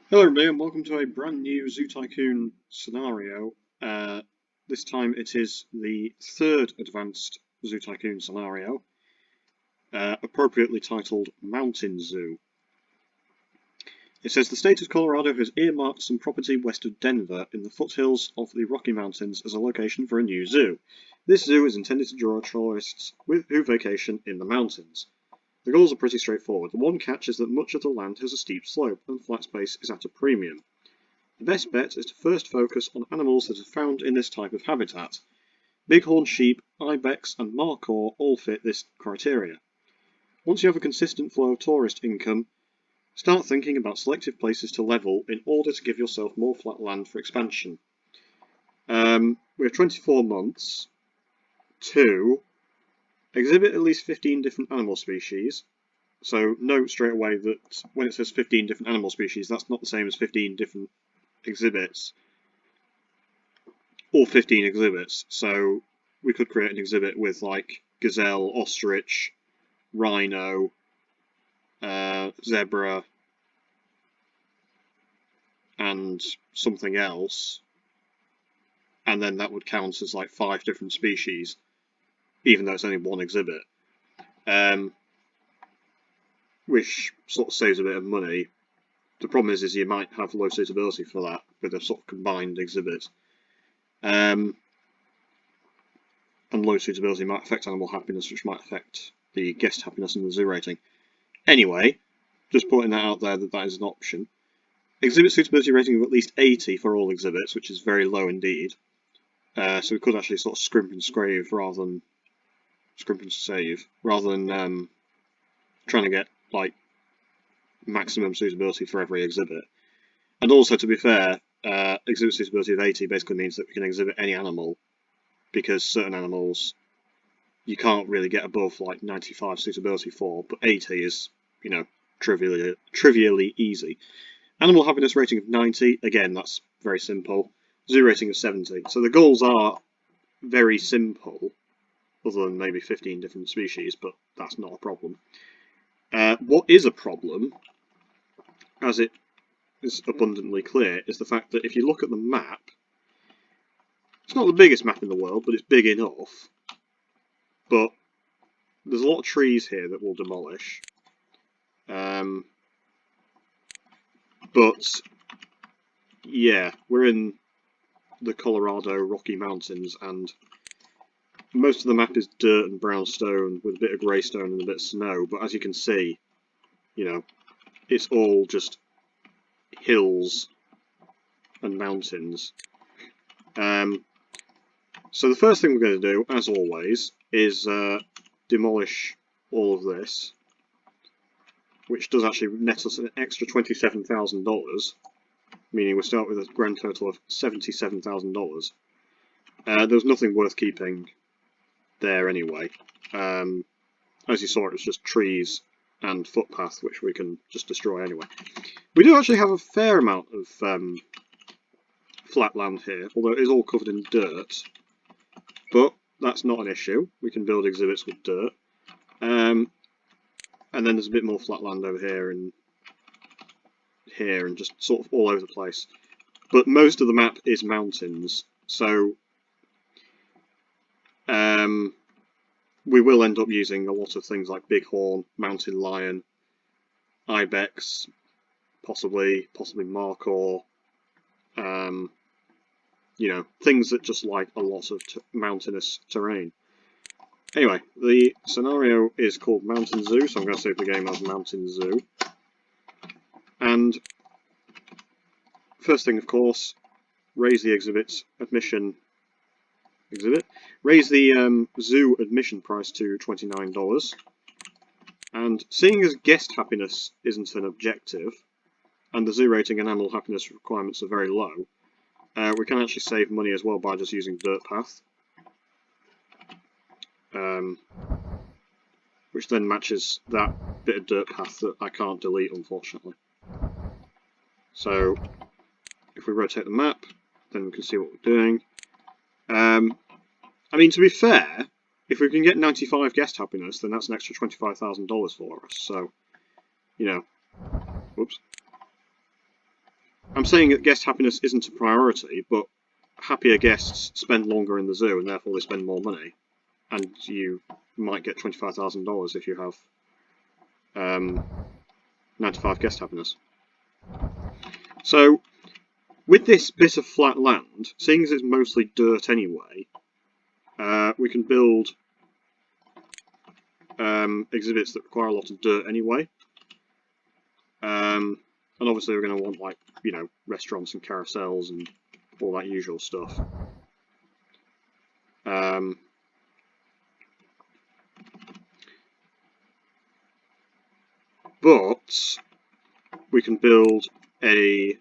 Hello everybody and welcome to a brand new Zoo Tycoon scenario. This time it is the third advanced Zoo Tycoon scenario, appropriately titled Mountain Zoo. It says the state of Colorado has earmarked some property west of Denver in the foothills of the Rocky Mountains as a location for a new zoo. This zoo is intended to draw tourists who vacation in the mountains. The goals are pretty straightforward. The one catch is that much of the land has a steep slope and flat space is at a premium. The best bet is to first focus on animals that are found in this type of habitat. Bighorn sheep, Ibex and markhor all fit this criteria. Once you have a consistent flow of tourist income, start thinking about selective places to level in order to give yourself more flat land for expansion. We have 24 months to exhibit at least 15 different animal species. So note straight away that when it says 15 different animal species, that's not the same as 15 different exhibits, or 15 exhibits. So we could create an exhibit with like gazelle, ostrich, rhino, zebra, and something else, and then that would count as like 5 different species, even though it's only one exhibit, which sort of saves a bit of money. The problem is you might have low suitability for that with a sort of combined exhibit. And low suitability might affect animal happiness, which might affect the guest happiness and the zoo rating. Anyway, just putting that out there that is an option. Exhibit suitability rating of at least 80 for all exhibits, which is very low indeed. So we could actually sort of scrimp and save rather than trying to get like maximum suitability for every exhibit. And also, to be fair, exhibit suitability of 80 basically means that we can exhibit any animal, because certain animals you can't really get above like 95 suitability for, but 80 is, you know, trivially easy. Animal happiness rating of 90, again, that's very simple. Zoo rating of 70. So the goals are very simple, other than maybe 15 different species, but that's not a problem. What is a problem, as it is abundantly clear, is the fact that if you look at the map, it's not the biggest map in the world, but it's big enough. But there's a lot of trees here that we'll demolish. But yeah, we're in the Colorado Rocky Mountains, and most of the map is dirt and brown stone with a bit of grey stone and a bit of snow. But as you can see, you know, it's all just hills and mountains. So the first thing we're going to do, as always, is demolish all of this, which does actually net us an extra $27,000, meaning we start with a grand total of $77,000. There's nothing worth keeping there anyway. As you saw, it was just trees and footpath, which we can just destroy anyway. We do actually have a fair amount of flat land here, although it is all covered in dirt. But that's not an issue. We can build exhibits with dirt. And then there's a bit more flat land over here and just sort of all over the place. But most of the map is mountains, so we will end up using a lot of things like Bighorn, mountain lion, Ibex, possibly markhor, you know, things that just like a lot of mountainous terrain. Anyway, the scenario is called Mountain Zoo, so I'm going to save the game as Mountain Zoo. And first thing, of course, raise the raise the zoo admission price to $29. And seeing as guest happiness isn't an objective, and the zoo rating and animal happiness requirements are very low, we can actually save money as well by just using dirt path, which then matches that bit of dirt path that I can't delete, unfortunately. So if we rotate the map, then we can see what we're doing. I mean, to be fair, if we can get 95 guest happiness, then that's an extra $25,000 for us. So, you know, whoops. I'm saying that guest happiness isn't a priority, but happier guests spend longer in the zoo and therefore they spend more money. And you might get $25,000 if you have 95 guest happiness. So, with this bit of flat land, seeing as it's mostly dirt anyway, we can build exhibits that require a lot of dirt anyway. And obviously we're going to want, like, you know, restaurants and carousels and all that usual stuff. But we can build a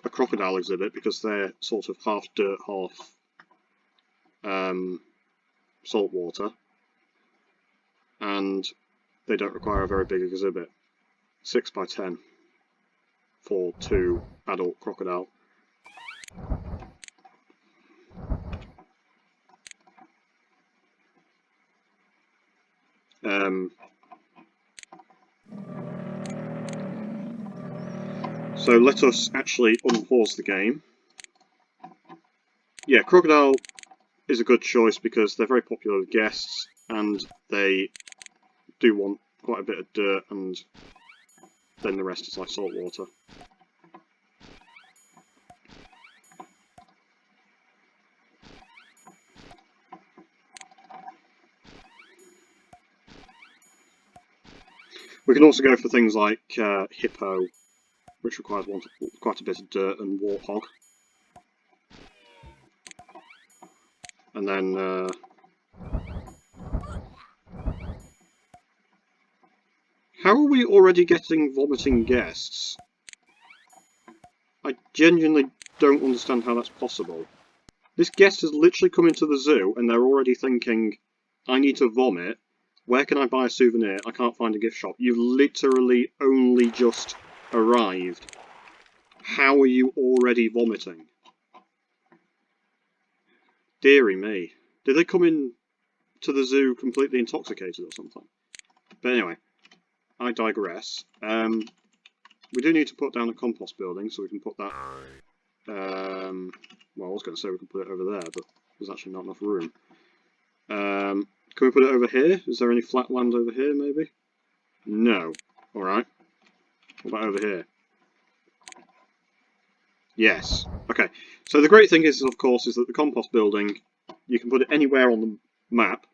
crocodile exhibit because they're sort of half dirt, half salt water, and they don't require a very big exhibit. 6 by 10 for 2 adult crocodile. So let us actually unpause the game. Yeah, crocodile is a good choice because they're very popular with guests and they do want quite a bit of dirt, and then the rest is like salt water. We can also go for things like hippo, which requires quite a bit of dirt, and warthog. And then how are we already getting vomiting guests? I genuinely don't understand how that's possible. This guest has literally come into the zoo and they're already thinking, I need to vomit. Where can I buy a souvenir? I can't find a gift shop. You've literally only just arrived. How are you already vomiting? Deary me. Did they come in to the zoo completely intoxicated or something? But anyway, I digress. We do need to put down a compost building, so we can put that... well, I was going to say we can put it over there, but there's actually not enough room. Can we put it over here? Is there any flat land over here, maybe? No. Alright. What about over here? Yes. Okay. So the great thing is, of course, is that the compost building, you can put it anywhere on the map,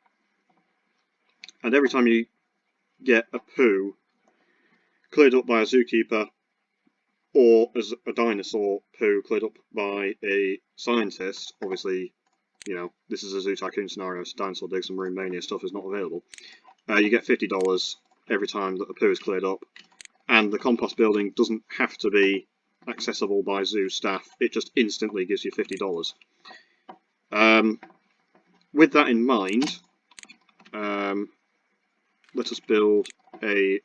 and every time you get a poo cleared up by a zookeeper, or as a dinosaur poo cleared up by a scientist, obviously, you know, this is a Zoo Tycoon scenario, so Dinosaur Digs and Marine Mania stuff is not available. You get $50 every time that a poo is cleared up, and the compost building doesn't have to be accessible by zoo staff, it just instantly gives you $50. With that in mind, let us build a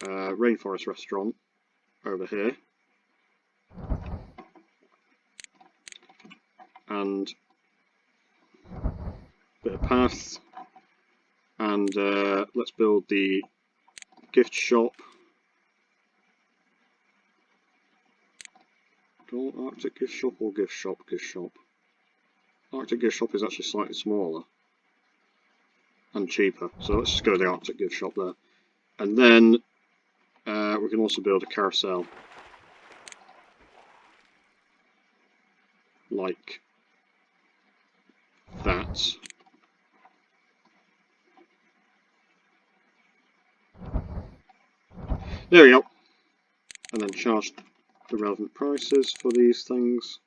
rainforest restaurant over here, and a bit of path, and let's build the gift shop. Arctic gift shop or gift shop? Gift shop. Arctic gift shop is actually slightly smaller and cheaper, so let's just go to the Arctic gift shop there. And then we can also build a carousel like that. There we go. And then charge the relevant prices for these things.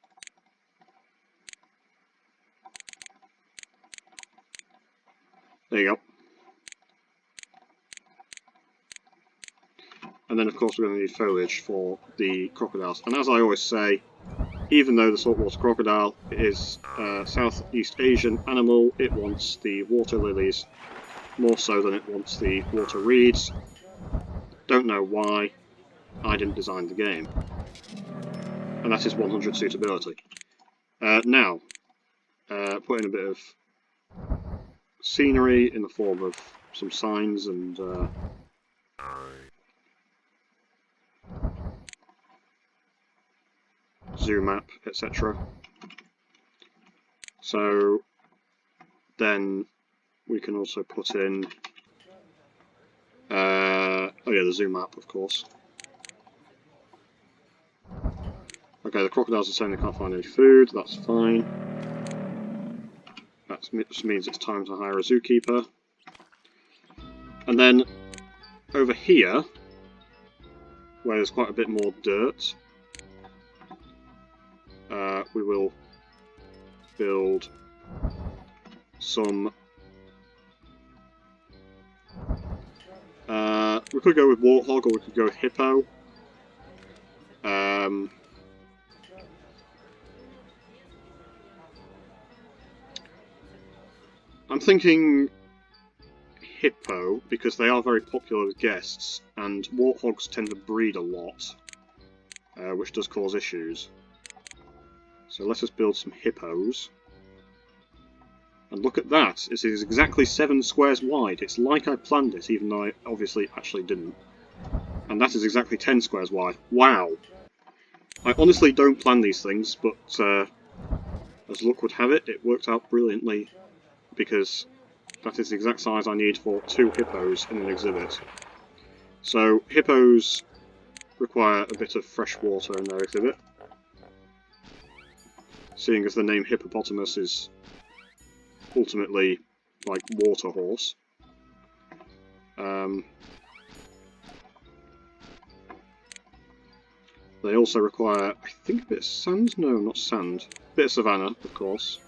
There you go. And then of course we're going to need foliage for the crocodiles. And as I always say, even though the saltwater crocodile is a Southeast Asian animal, it wants the water lilies more so than it wants the water reeds. Don't know why. I didn't design the game. And that is 100 suitability. Now, put in a bit of scenery in the form of some signs and zoo map, etc. So then we can also put in oh yeah, the zoo map, of course. Okay, the crocodiles are saying they can't find any food. That's fine. That just means it's time to hire a zookeeper. And then over here, where there's quite a bit more dirt, we will build some... we could go with warthog, or we could go with hippo. I'm thinking hippo, because they are very popular with guests, and warthogs tend to breed a lot, which does cause issues. So let us build some hippos. And look at that, it is exactly 7 squares wide. It's like I planned it, even though I obviously actually didn't. And that is exactly 10 squares wide. Wow! I honestly don't plan these things, but as luck would have it, it worked out brilliantly, because that is the exact size I need for 2 hippos in an exhibit. So, hippos require a bit of fresh water in their exhibit, seeing as the name hippopotamus is ultimately like water horse. They also require, I think, a bit of sand? No, not sand. A bit of savanna, of course.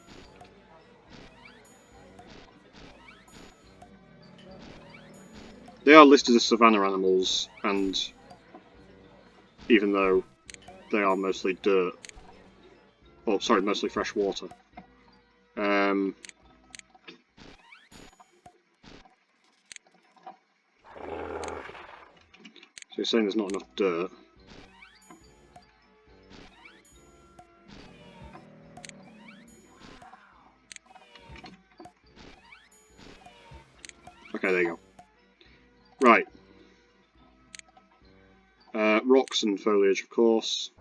They are listed as savanna animals, and even though they are mostly dirt, oh sorry, mostly fresh water. So you're saying there's not enough dirt. Okay, there you go. Right. Rocks and foliage, of course.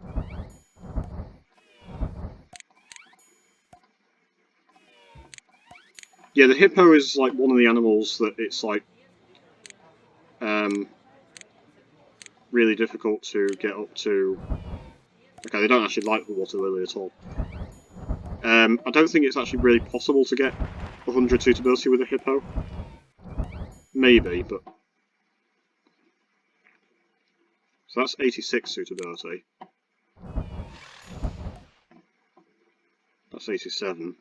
Yeah, the hippo is like one of the animals that it's like really difficult to get up to. Okay, they don't actually like the water lily at all. I don't think it's actually really possible to get 100 suitability with a hippo. Maybe, but... So that's 86 suitability. That's 87.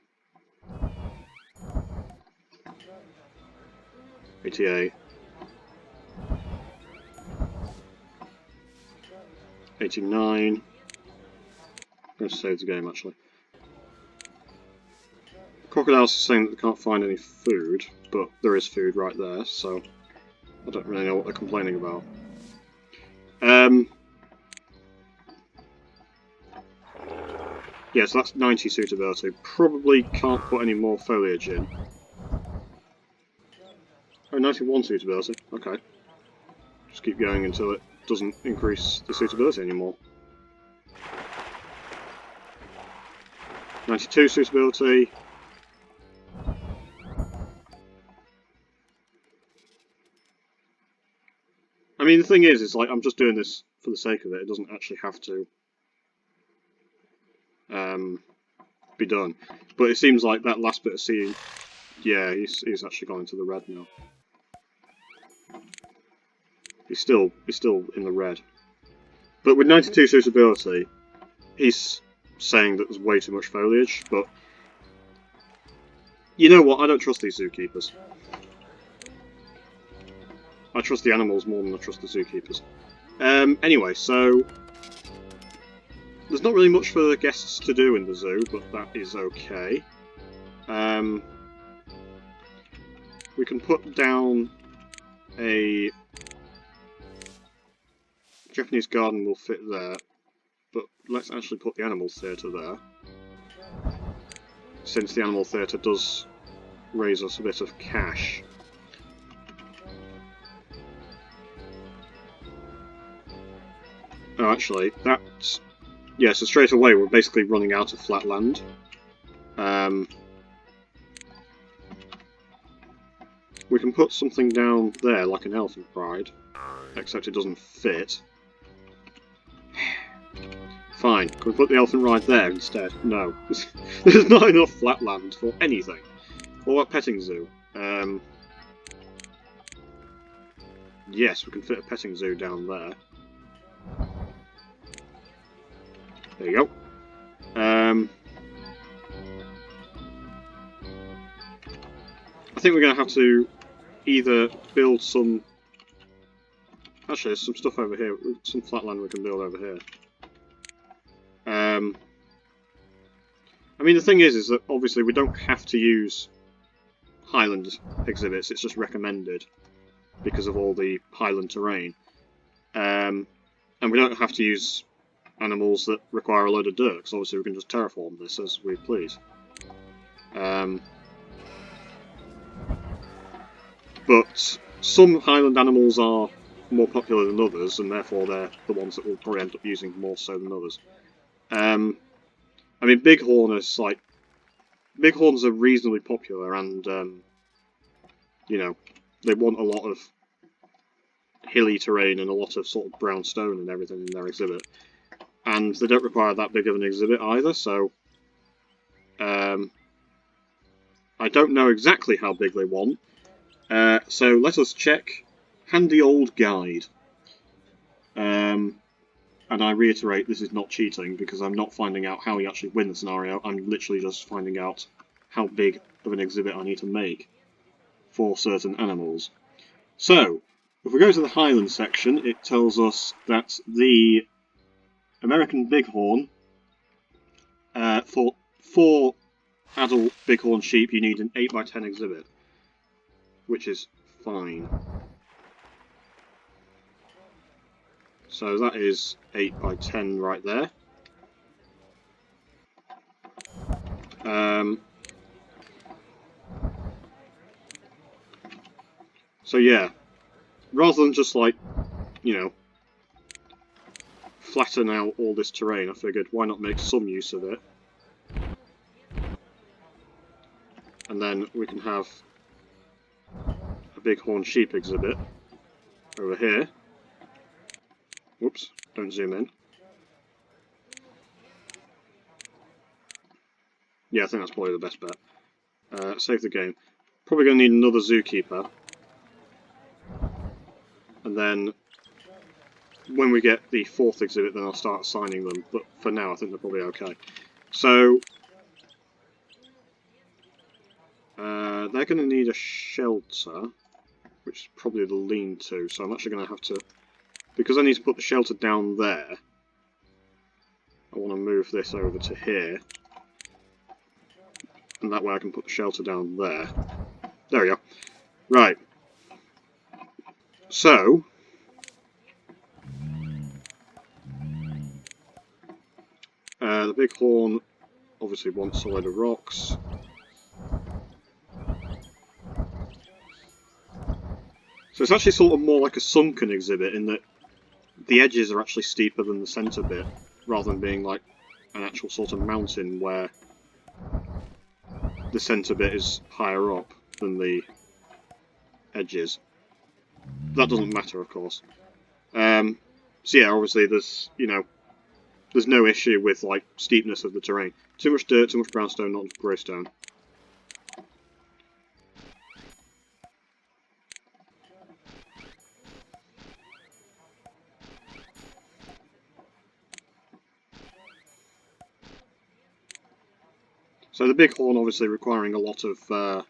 88. 89. I'm going to save the game, actually. Crocodiles are saying that they can't find any food, but there is food right there, so I don't really know what they're complaining about. Yeah, so that's 90 suitability. Probably can't put any more foliage in. Oh, 91 suitability. Okay. Just keep going until it doesn't increase the suitability anymore. 92 suitability. I mean, the thing is like, I'm just doing this for the sake of it. It doesn't actually have to be done. But it seems like that last bit of sea, yeah, he's actually gone into the red now. He's still in the red. But with 92 suitability, he's saying that there's way too much foliage, but you know what, I don't trust these zookeepers. I trust the animals more than I trust the zookeepers. Anyway, so there's not really much for the guests to do in the zoo, but that is okay. We can put down a Japanese garden will fit there, but let's actually put the animal theatre there, since the animal theatre does raise us a bit of cash. Oh, actually, that's... Yeah, so straight away we're basically running out of flat land. We can put something down there, like an elephant ride, except it doesn't fit. Fine, can we put the elephant ride there instead? No. There's not enough flat land for anything. What about petting zoo? Yes, we can fit a petting zoo down there. There you go. I think we're going to have to either build some... Actually, there's some stuff over here, some flat land we can build over here. I mean, the thing is that obviously we don't have to use highland exhibits, it's just recommended because of all the highland terrain. And we don't have to use animals that require a load of dirt, because obviously we can just terraform this as we please. But some highland animals are more popular than others, and therefore they're the ones that we'll probably end up using more so than others. I mean, Bighorn is like... Bighorns are reasonably popular, and, you know, they want a lot of hilly terrain and a lot of sort of brown stone and everything in their exhibit. And they don't require that big of an exhibit either, so... I don't know exactly how big they want. So let us check Handy Old Guide. And I reiterate, this is not cheating, because I'm not finding out how you actually win the scenario, I'm literally just finding out how big of an exhibit I need to make for certain animals. So, if we go to the Highland section, it tells us that the American Bighorn, for 4 adult Bighorn sheep, you need an 8x10 exhibit, which is fine. So that is 8x10 right there. So yeah, rather than just like, you know, flatten out all this terrain, I figured why not make some use of it. And then we can have a Bighorn sheep exhibit over here. Whoops, don't zoom in. Yeah, I think that's probably the best bet. Save the game. Probably going to need another zookeeper. And then, when we get the 4th exhibit, then I'll start assigning them. But for now, I think they're probably okay. So, they're going to need a shelter, which is probably the lean-to. So I'm actually going to have to... Because I need to put the shelter down there, I want to move this over to here. And that way I can put the shelter down there. There we go. Right. So, the Bighorn obviously wants a load of rocks. So it's actually sort of more like a sunken exhibit in that the edges are actually steeper than the centre bit, rather than being like an actual sort of mountain where the centre bit is higher up than the edges. That doesn't matter, of course. So yeah, obviously there's, you know, there's no issue with like steepness of the terrain. Too much dirt, too much brownstone, not enough greystone. So the Bighorn obviously requiring a lot of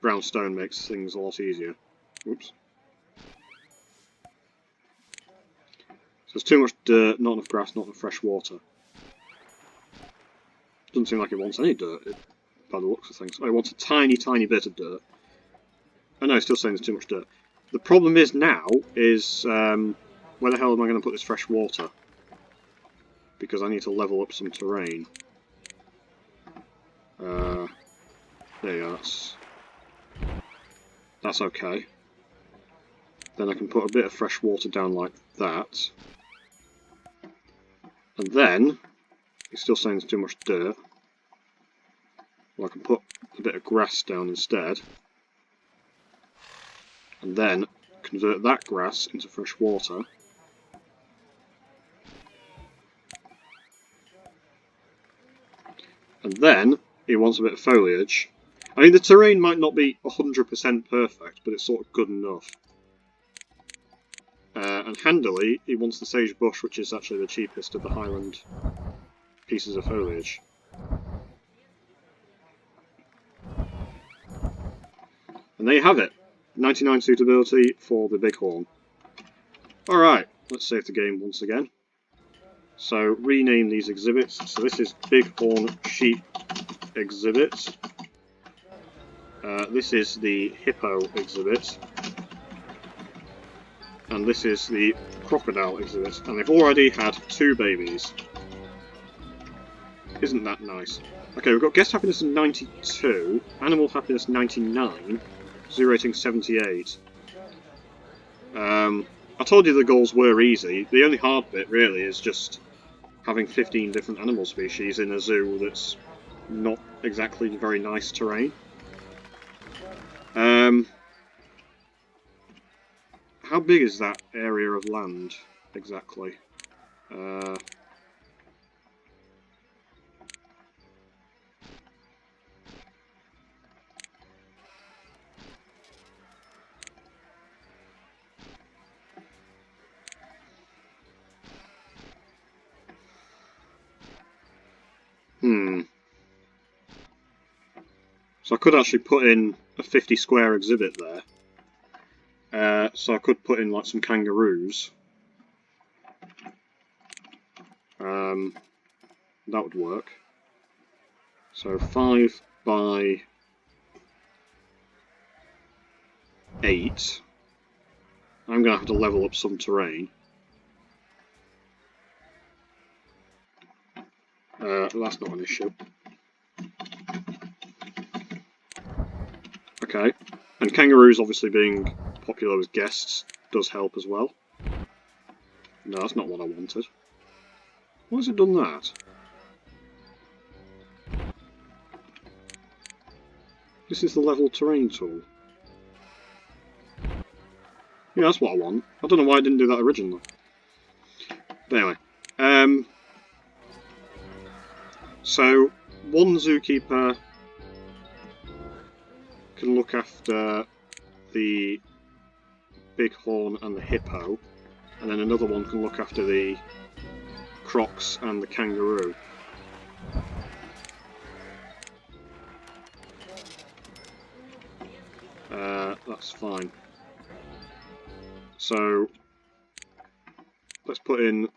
brownstone makes things a lot easier. Oops. So there's too much dirt, not enough grass, not enough fresh water. Doesn't seem like it wants any dirt, by the looks of things. Oh, it wants a tiny, tiny bit of dirt. Oh no, it's still saying there's too much dirt. The problem is now, is where the hell am I going to put this fresh water? Because I need to level up some terrain. There you go, that's okay. Then I can put a bit of fresh water down like that. And then, he's still saying there's too much dirt. Well, I can put a bit of grass down instead. And then convert that grass into fresh water. And then he wants a bit of foliage. I mean, the terrain might not be 100% perfect, but it's sort of good enough. And handily, he wants the sage bush, which is actually the cheapest of the highland pieces of foliage. And there you have it. 99 suitability for the Bighorn. Alright, let's save the game once again. So, rename these exhibits. So this is Bighorn Sheep exhibit. This is the Hippo exhibit. And this is the Crocodile exhibit. And they've already had 2 babies. Isn't that nice? Okay, we've got guest happiness 92, animal happiness 99, zoo rating 78. I told you the goals were easy. The only hard bit really is just having 15 different animal species in a zoo that's not exactly very nice terrain. How big is that area of land exactly? So I could actually put in a 50 square exhibit there. So I could put in like some kangaroos. That would work. So 5 by 8. I'm going to have to level up some terrain. That's not an issue. Okay, and kangaroos obviously being popular with guests does help as well. No, that's not what I wanted. Why has it done that? This is the level terrain tool. Yeah, that's what I want. I don't know why I didn't do that originally. But anyway, so one zookeeper can look after the Bighorn and the Hippo, and then another one can look after the Crocs and the Kangaroo. That's fine. So let's put in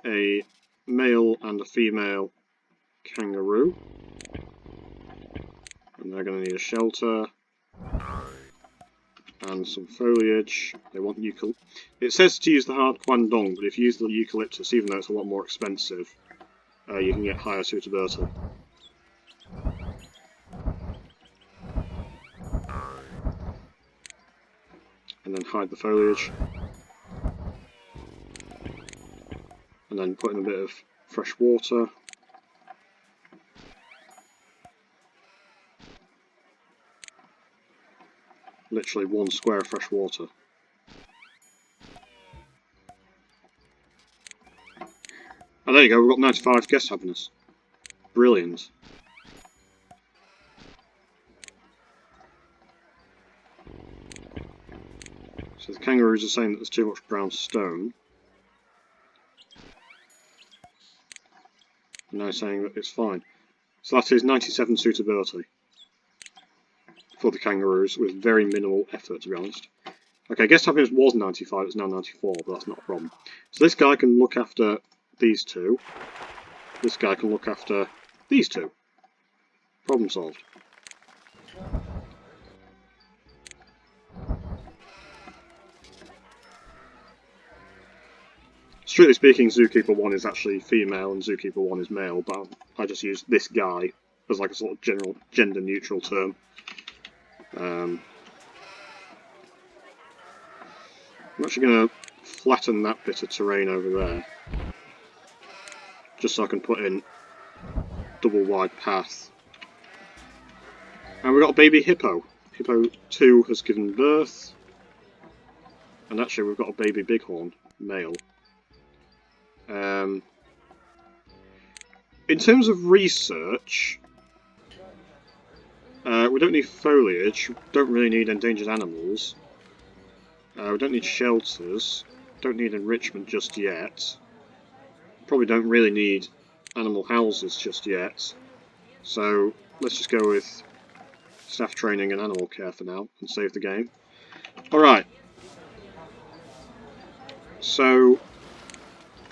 a male and a female kangaroo, and they're going to need a shelter and some foliage. They want eucalyptus. It says to use the hard kwandong, but if you use the eucalyptus, even though it's a lot more expensive, you can get higher suitability. And then hide the foliage. And then put in a bit of fresh water. Literally 1 square of fresh water. And there you go, we've got 95 guest happiness. Brilliant. So the kangaroos are saying that there's too much brown stone. And now saying that it's fine. So that is 97 suitability for the kangaroos with very minimal effort, to be honest. Okay, guest happiness was 95, it's now 94, but that's not a problem. So this guy can look after these 2. This guy can look after these 2. Problem solved. Strictly speaking, Zookeeper 1 is actually female and Zookeeper 1 is male, but I just use this guy as like a sort of general gender-neutral term. I'm actually going to flatten that bit of terrain over there. just so I can put in double wide path. And we've got a baby hippo. Hippo 2 has given birth. And actually we've got a baby bighorn, male. In terms of research, we don't need foliage, we don't really need endangered animals, we don't need shelters, don't need enrichment just yet, probably don't really need animal houses just yet, so let's just go with staff training and animal care for now and save the game. Alright, so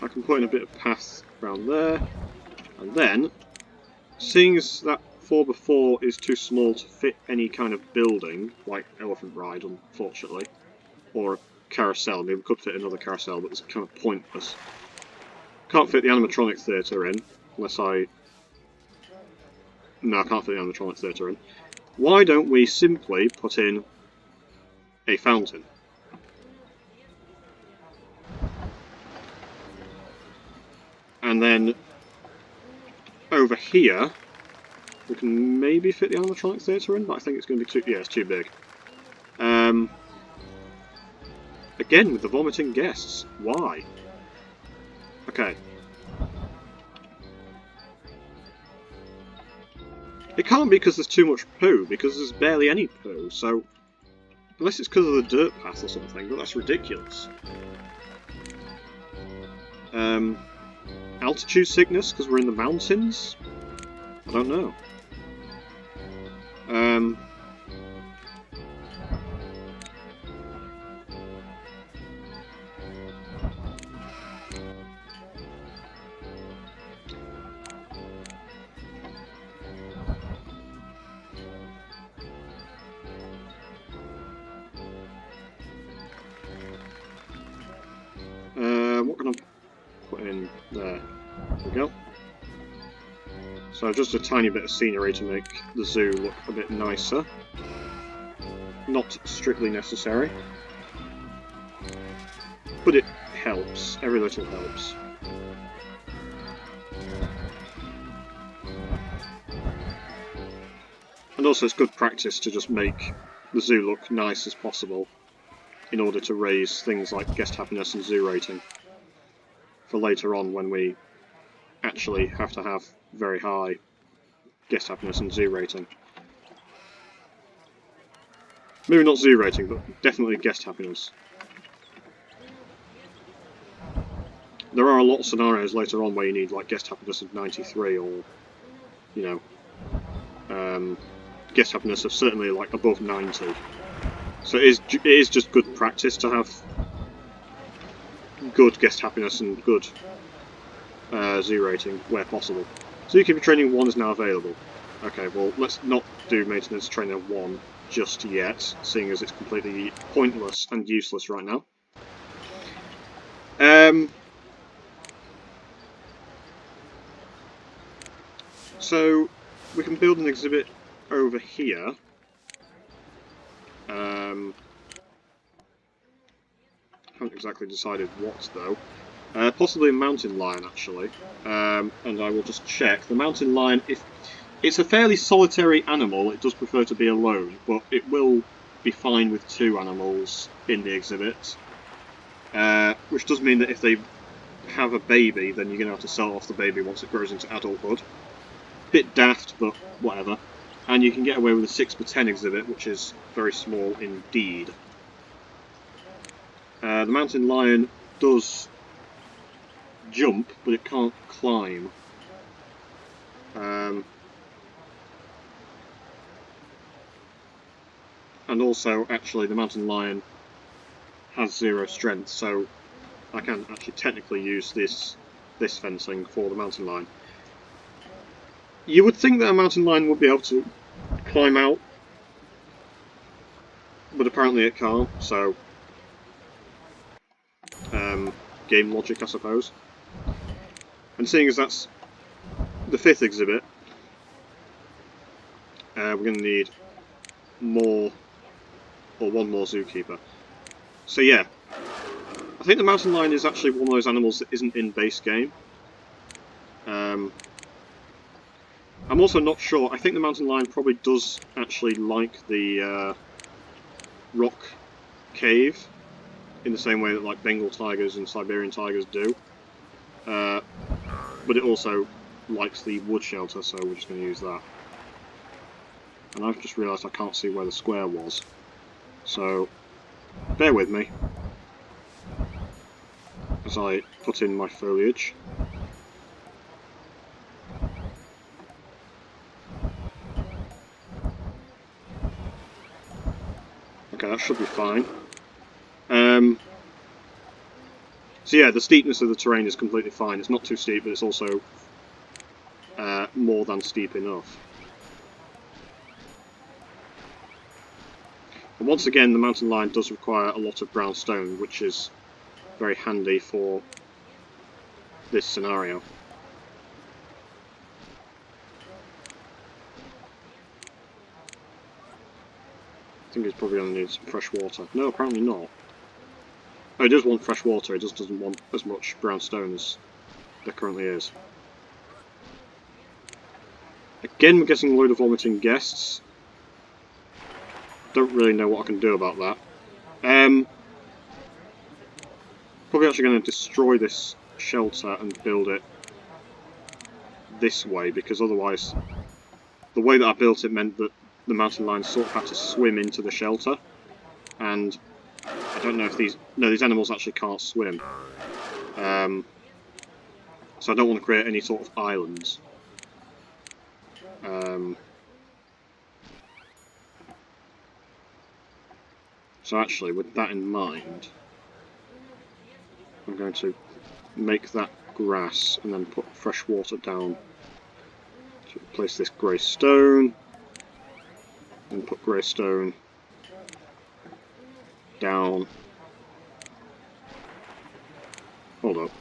I can put in a bit of path around there, and then, seeing as that 4x4 is too small to fit any kind of building, like Elephant Ride unfortunately, or a carousel, maybe we could fit another carousel, but it's kind of pointless. Can't fit the animatronic theatre in, unless I... No, I can't fit the animatronic theatre in. Why don't we simply put in a fountain? And then over here, we can maybe fit the animatronic theatre in, but I think it's going to be too... Yeah, it's too big. Again, with the vomiting guests. Why? Okay. It can't be because there's too much poo, because there's barely any poo, so... Unless it's because of the dirt path or something, but that's ridiculous. Altitude sickness, because we're in the mountains? I don't know. What can I put in there? There we go. So just a tiny bit of scenery to make the zoo look a bit nicer. Not strictly necessary. But it helps. Every little helps. And also it's good practice to just make the zoo look nice as possible in order to raise things like guest happiness and zoo rating for later on when we actually have to have very high guest happiness and zoo rating. Maybe not zoo rating, but definitely guest happiness. There are a lot of scenarios later on where you need like guest happiness of 93 or, you know, guest happiness of certainly like above 90. So it is just good practice to have good guest happiness and good zoo rating where possible. Zookeeper Training 1 is now available. Okay, well let's not do Maintenance Trainer 1 just yet, seeing as it's completely pointless and useless right now. So we can build an exhibit over here. Haven't exactly decided what though. Possibly a mountain lion actually, and I will just check. The mountain lion, if it's a fairly solitary animal, it does prefer to be alone, but it will be fine with 2 animals in the exhibit, which does mean that if they have a baby, then you're going to have to sell off the baby once it grows into adulthood. Bit daft, but whatever. And you can get away with a 6x10 exhibit, which is very small indeed. The mountain lion does jump, but it can't climb. And also, actually, the mountain lion has 0 strength, so I can actually technically use this fencing for the mountain lion. You would think that a mountain lion would be able to climb out, but apparently it can't, so game logic, I suppose. And seeing as that's the 5th exhibit, we're going to need more, or 1 more zookeeper. So yeah, I think the mountain lion is actually one of those animals that isn't in base game. I'm also not sure. I think the mountain lion probably does actually like the rock cave in the same way that like Bengal tigers and Siberian tigers do. But it also likes the wood shelter, so we're just going to use that. And I've just realised I can't see where the square was. So, bear with me as I put in my foliage. Okay, that should be fine. So yeah, the steepness of the terrain is completely fine. It's not too steep, but it's also more than steep enough. And once again, the mountain lion does require a lot of brown stone, which is very handy for this scenario. I think it's probably going to need some fresh water. No, apparently not. Oh, it does want fresh water, it just doesn't want as much brown stone as there currently is. Again, we're getting a load of vomiting guests. Don't really know what I can do about that. Probably actually going to destroy this shelter and build it this way, because otherwise the way that I built it meant that the mountain lions sort of had to swim into the shelter, and I don't know if these animals actually can't swim, so I don't want to create any sort of islands. So actually, with that in mind, I'm going to make that grass and then put fresh water down to replace this grey stone, and put grey stone down. Hold up.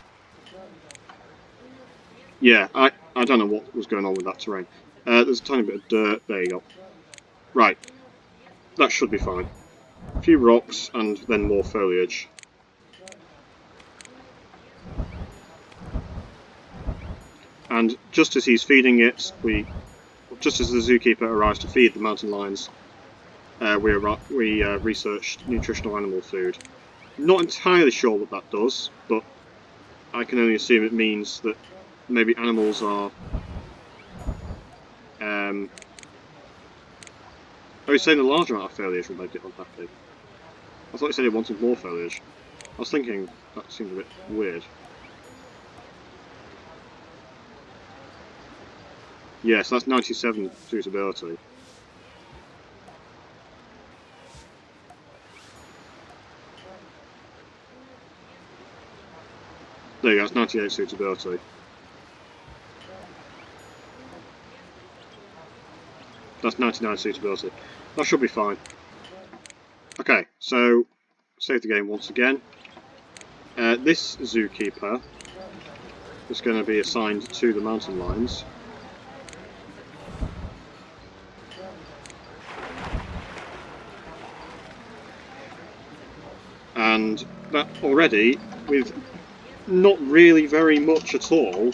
Yeah, I don't know what was going on with that terrain. There's a tiny bit of dirt. There you go. Right. That should be fine. A few rocks and then more foliage. And just as he's feeding it, just as the zookeeper arrives to feed the mountain lions, we researched nutritional animal food. Not entirely sure what that does, but I can only assume it means that maybe animals are... Oh, he's saying a large amount of foliage will make it unhappy. I thought he said he wanted more foliage. I was thinking that seemed a bit weird. Yes, that's 97 suitability. There you go, that's 98 suitability. That's 99 suitability. That should be fine. Okay, so save the game once again. This zookeeper is going to be assigned to the mountain lions. And that already, with not really very much at all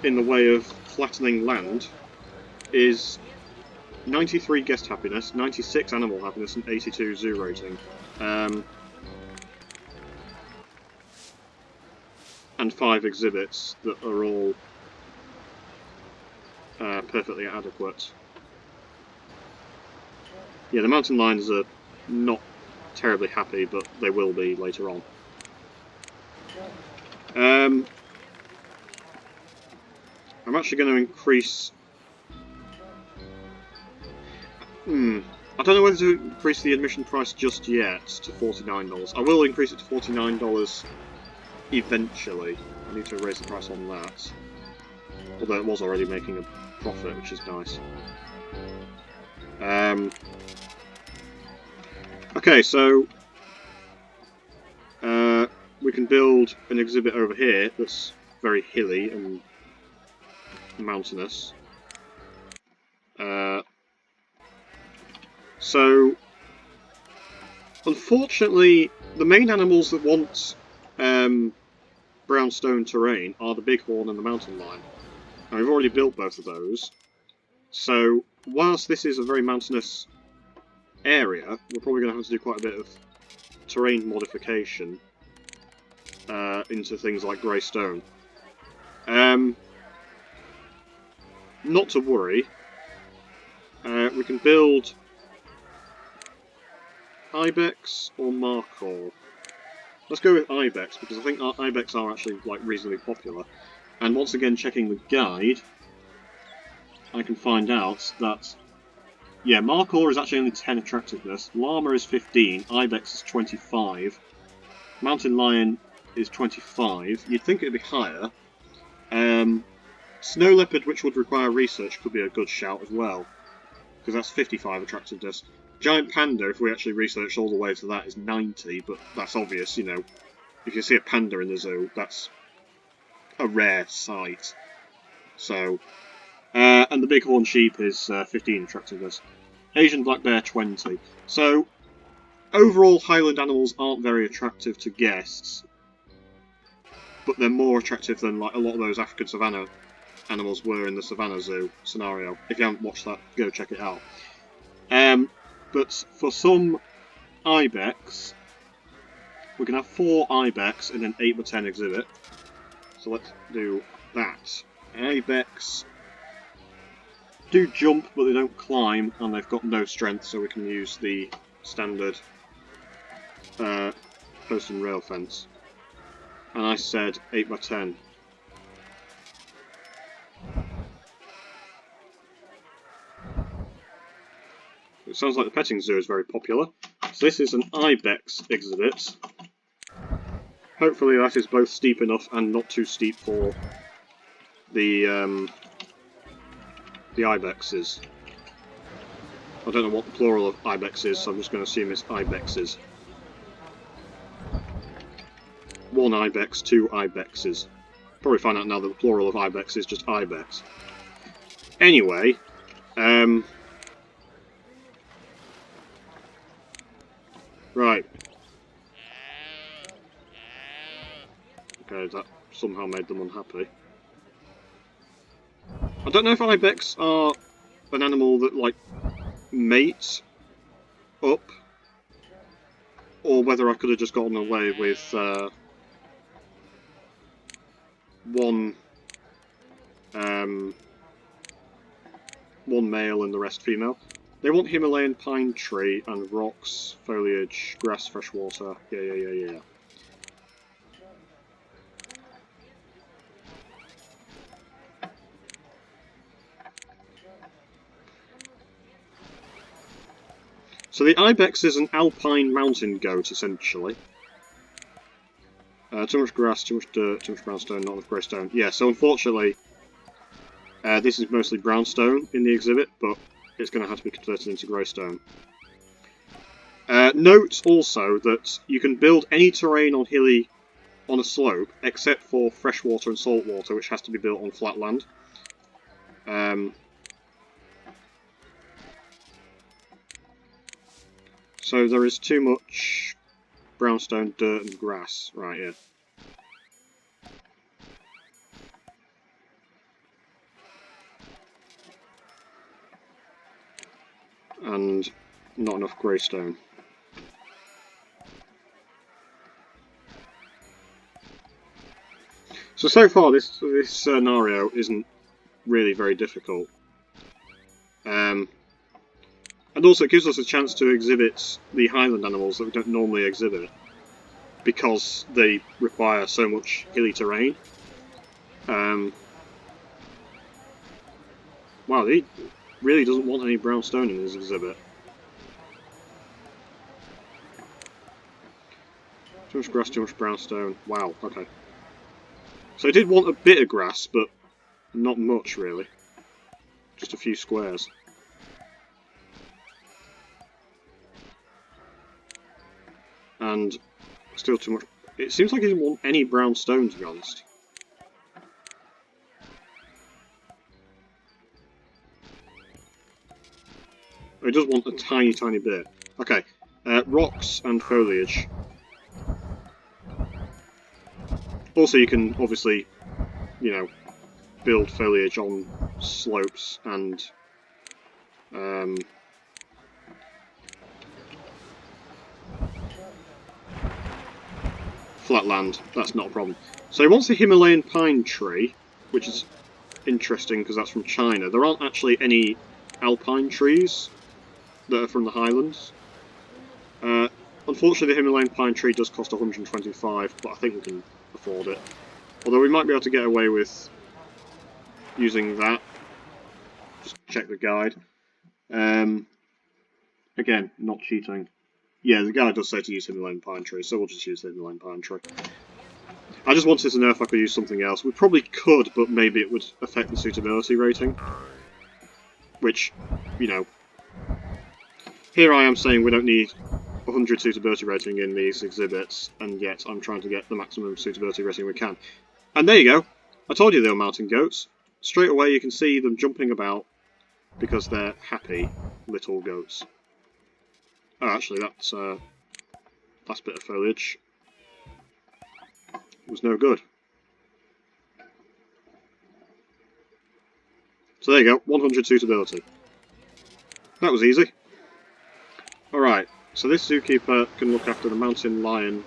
in the way of flattening land, is 93 guest happiness, 96 animal happiness, and 82 zoo rating. And 5 exhibits that are all perfectly adequate. Yeah, the mountain lions are not terribly happy, but they will be later on. I'm actually going to increase... I don't know whether to increase the admission price just yet to $49. I will increase it to $49 eventually. I need to raise the price on that. Although it was already making a profit, which is nice. Okay, so we can build an exhibit over here that's very hilly and mountainous. So, unfortunately, the main animals that want brownstone terrain are the Bighorn and the mountain lion. And we've already built both of those. So, whilst this is a very mountainous area, we're probably going to have to do quite a bit of terrain modification into things like grey stone. Not to worry. We can build Ibex or Markhor. Let's go with Ibex, because I think Ibex are actually like reasonably popular. And once again, checking the guide, I can find out that, yeah, Markhor is actually only 10 attractiveness, Llama is 15, Ibex is 25, Mountain Lion is 25, you'd think it'd be higher. Snow Leopard, which would require research, could be a good shout as well, because that's 55 attractiveness. Giant Panda, if we actually research all the way to that, is 90, but that's obvious, you know. If you see a panda in the zoo, that's a rare sight. So, and the Bighorn sheep is 15 attractiveness. Asian black bear 20. So, overall Highland animals aren't very attractive to guests, but they're more attractive than like a lot of those African savannah animals were in the Savannah Zoo scenario. If you haven't watched that, go check it out. But for some Ibex, we can have 4 Ibex in an 8x10 exhibit. So let's do that. Ibex do jump, but they don't climb, and they've got no strength, so we can use the standard post and rail fence. And I said 8x10. It sounds like the petting zoo is very popular. So this is an Ibex exhibit. Hopefully that is both steep enough and not too steep for the Ibexes. I don't know what the plural of Ibex is, so I'm just going to assume it's Ibexes. 1 Ibex, 2 Ibexes. Probably find out now that the plural of Ibex is just Ibex. Anyway, right. Okay, that somehow made them unhappy. I don't know if Ibex are an animal that, like, mate up, or whether I could have just gotten away with one male and the rest female. They want Himalayan pine tree and rocks, foliage, grass, fresh water. Yeah. So the Ibex is an alpine mountain goat, essentially. Too much grass, too much dirt, too much brownstone, not enough grey stone. Yeah, so unfortunately, this is mostly brownstone in the exhibit, but it's going to have to be converted into grey stone. Note also that you can build any terrain on a slope, except for freshwater and saltwater, which has to be built on flat land. So there is too much brownstone, dirt and grass right here. And not enough grey stone. So far this scenario isn't really very difficult. And also it gives us a chance to exhibit the Highland animals that we don't normally exhibit, because they require so much hilly terrain. Wow, he really doesn't want any brownstone in his exhibit. Too much grass, too much brownstone. Wow, okay. So he did want a bit of grass, but not much really. Just a few squares. And still too much. It seems like he didn't want any brownstone, to be honest. He does want a tiny, tiny bit. Okay, rocks and foliage. Also, you can obviously, you know, build foliage on slopes and Flat land, that's not a problem. So he wants a Himalayan pine tree, which is interesting because that's from China. There aren't actually any alpine trees that are from the highlands. Unfortunately, the Himalayan pine tree does cost 125, but I think we can afford it. Although we might be able to get away with using that. Just check the guide. Again, not cheating. Yeah, the guide does say to use Himalayan pine tree, so we'll just use the Himalayan pine tree. I just wanted to know if I could use something else. We probably could, but maybe it would affect the suitability rating. Which, you know, here I am saying we don't need 100 suitability rating in these exhibits, and yet I'm trying to get the maximum suitability rating we can. And there you go. I told you they were mountain goats. Straight away you can see them jumping about because they're happy little goats. Oh, actually, that's last bit of foliage was no good. So there you go, 100 suitability. That was easy. Alright, so this zookeeper can look after the mountain lion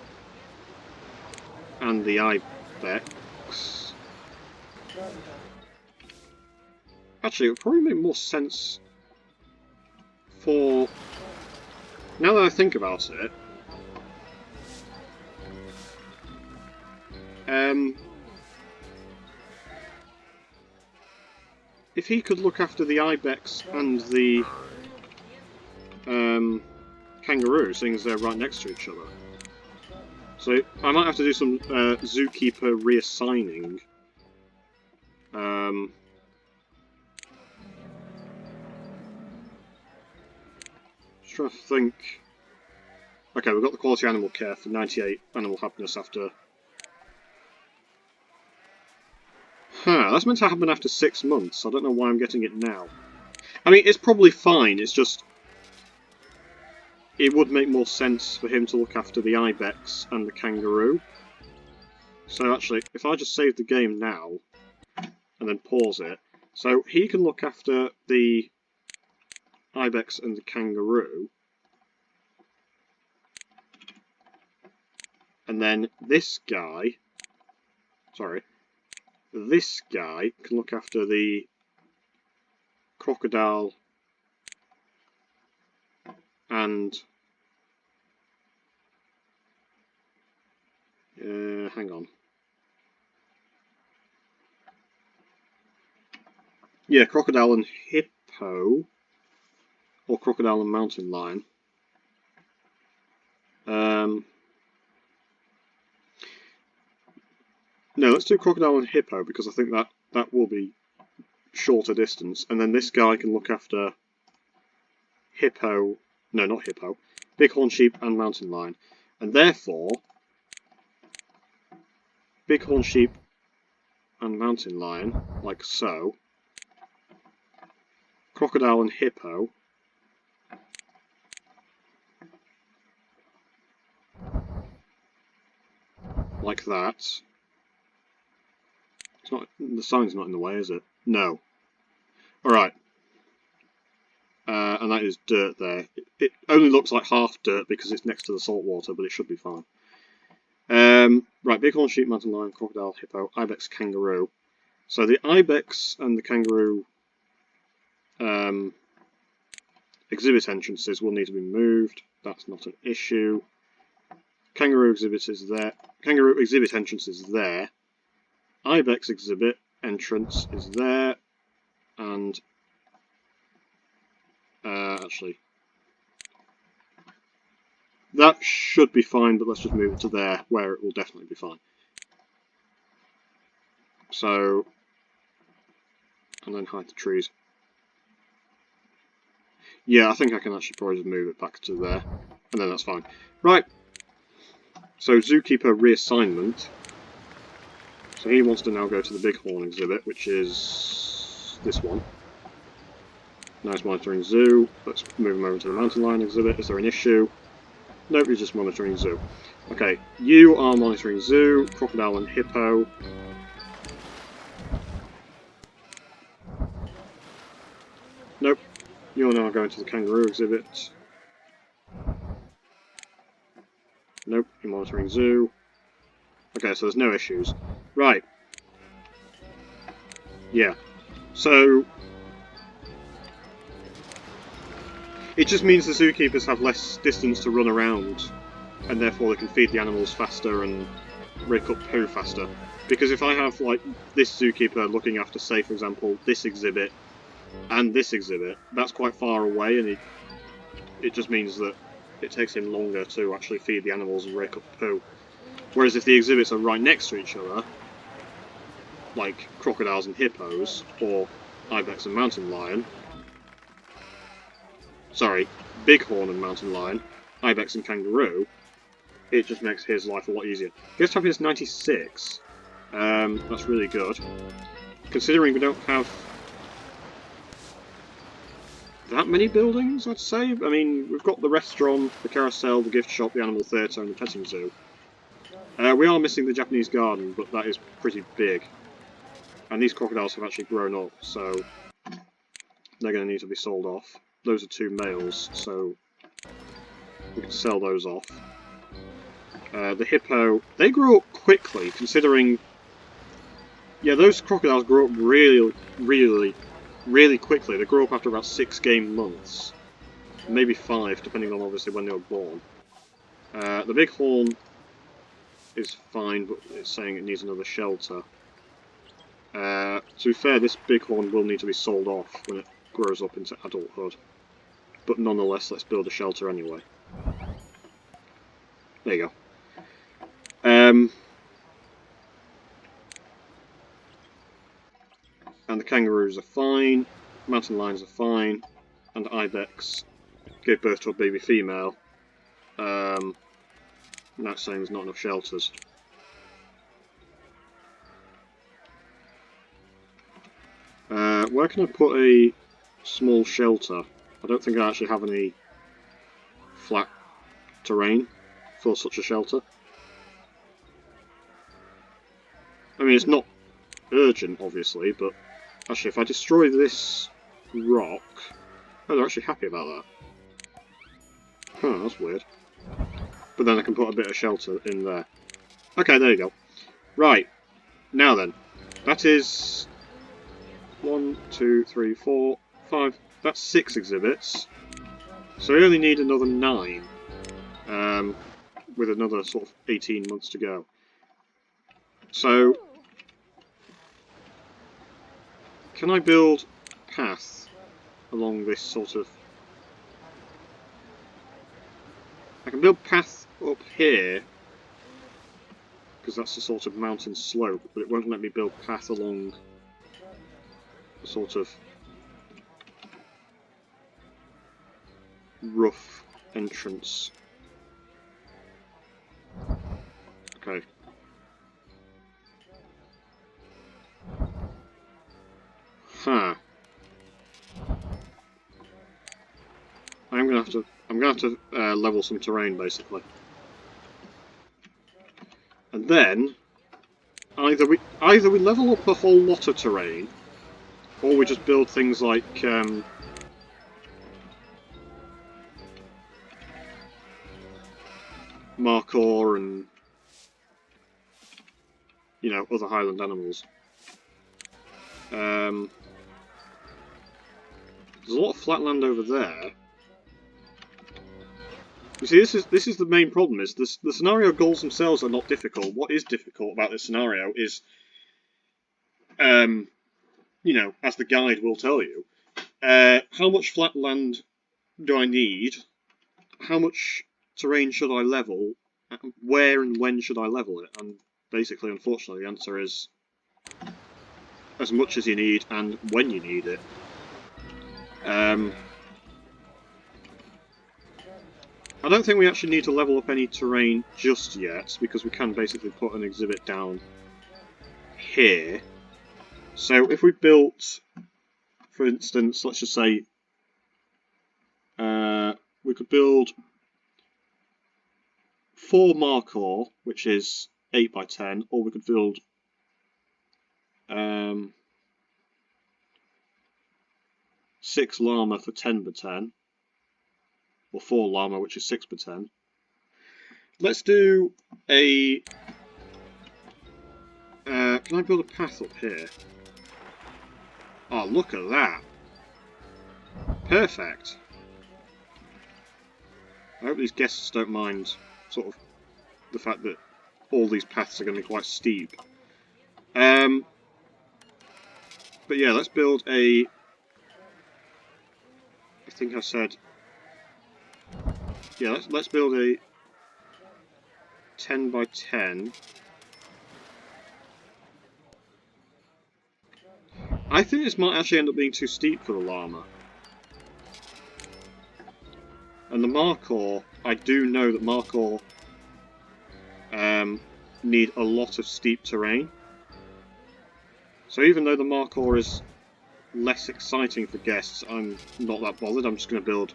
and the ibex. Actually, it would probably make more sense for... Now that I think about it, if he could look after the ibex and the kangaroo, seeing as they're right next to each other. So I might have to do some zookeeper reassigning. Just trying to think. Okay, we've got the quality animal care for 98 animal happiness after... Huh, that's meant to happen after 6 months. I don't know why I'm getting it now. I mean, it's probably fine, it's just... It would make more sense for him to look after the ibex and the kangaroo. So actually, if I just save the game now, and then pause it, so he can look after the ibex and the kangaroo, and then this guy can look after the crocodile and hang on. Yeah, crocodile and hippo, or crocodile and mountain lion. No, let's do crocodile and hippo because I think that will be shorter distance. And then this guy can look after hippo, no, not hippo, bighorn sheep and mountain lion. And therefore, bighorn sheep and mountain lion, like so. Crocodile and hippo. Like that. It's not, the sign's not in the way, is it? No. Alright. And that is dirt there. It only looks like half dirt because it's next to the salt water, but it should be fine. Right, bighorn sheep, mountain lion, crocodile, hippo, ibex, kangaroo. So the ibex and the kangaroo exhibit entrances will need to be moved. That's not an issue. Kangaroo exhibit is there. Kangaroo exhibit entrance is there. Ibex exhibit entrance is there. And actually, that should be fine, but let's just move it to there, where it will definitely be fine. So, and then hide the trees. Yeah, I think I can actually probably just move it back to there, and then that's fine. Right, so zookeeper reassignment. So he wants to now go to the Bighorn exhibit, which is this one. Nice monitoring zoo. Let's move him over to the mountain lion exhibit. Is there an issue? Nope, he's just monitoring zoo. Okay, you are monitoring zoo, crocodile and hippo. Nope, You're now going to the kangaroo exhibit. Nope, you're monitoring zoo. Okay, so there's no issues. Right. Yeah. So it just means the zookeepers have less distance to run around, and therefore they can feed the animals faster and rake up poo faster. Because if I have, like, this zookeeper looking after, say, for example, this exhibit and this exhibit, that's quite far away, and it just means that it takes him longer to actually feed the animals and rake up poo. Whereas if the exhibits are right next to each other, like crocodiles and hippos, or Ibex and mountain lion, sorry, Bighorn and mountain lion, Ibex and kangaroo, it just makes his life a lot easier. Guest happiness 96. That's really good. Considering we don't have that many buildings, I'd say. I mean, we've got the restaurant, the carousel, the gift shop, the animal theatre, and the petting zoo. We are missing the Japanese garden, but that is pretty big. And these crocodiles have actually grown up, so they're going to need to be sold off. Those are 2 males, so we can sell those off. The hippo, they grow up quickly, considering... Yeah, those crocodiles grow up really quickly. They grow up after about 6 game months. Maybe 5, depending on obviously when they were born. The bighorn is fine, but it's saying it needs another shelter. To be fair, this bighorn will need to be sold off when it grows up into adulthood. But nonetheless, let's build a shelter anyway. There you go. And the kangaroos are fine, mountain lions are fine, and Ibex gave birth to a baby female. Now it's saying there's not enough shelters. Where can I put a small shelter? I don't think I actually have any flat terrain for such a shelter. I mean, it's not urgent, obviously, but actually, if I destroy this rock... Oh, they're actually happy about that. Huh, that's weird. But then I can put a bit of shelter in there. Okay, there you go. Right, now then. That is... 1, 2, 3, 4, 5... That's 6 exhibits. So we only need another 9. With another sort of 18 months to go. So... Can I build a path along this sort of... I can build path up here, because that's a sort of mountain slope, but it won't let me build path along a sort of rough entrance. Okay. Huh. I'm gonna have to level some terrain basically, and then either we level up a whole lot of terrain, or we just build things like markhor and, you know, other highland animals. There's a lot of flat land over there. You see, this is the main problem. Is the scenario goals themselves are not difficult. What is difficult about this scenario is, you know, as the guide will tell you, how much flat land do I need? How much terrain should I level? Where and when should I level it? And basically, unfortunately, the answer is as much as you need and when you need it. I don't think we actually need to level up any terrain just yet, because we can basically put an exhibit down here. So if we built, for instance, let's just say, we could build 4 markhor, which is 8 by 10, or we could build 8 6 llama for 10 per 10. Or 4 llama, which is 6 per 10. Let's do a... can I build a path up here? Oh, look at that. Perfect. I hope these guests don't mind sort of the fact that all these paths are going to be quite steep. But yeah, let's build a... I think I said... Yeah, let's build a 10 by 10. I think this might actually end up being too steep for the llama. And the Markhor, I do know that Markhor need a lot of steep terrain. So even though the Markhor is less exciting for guests, I'm not that bothered. I'm just going to build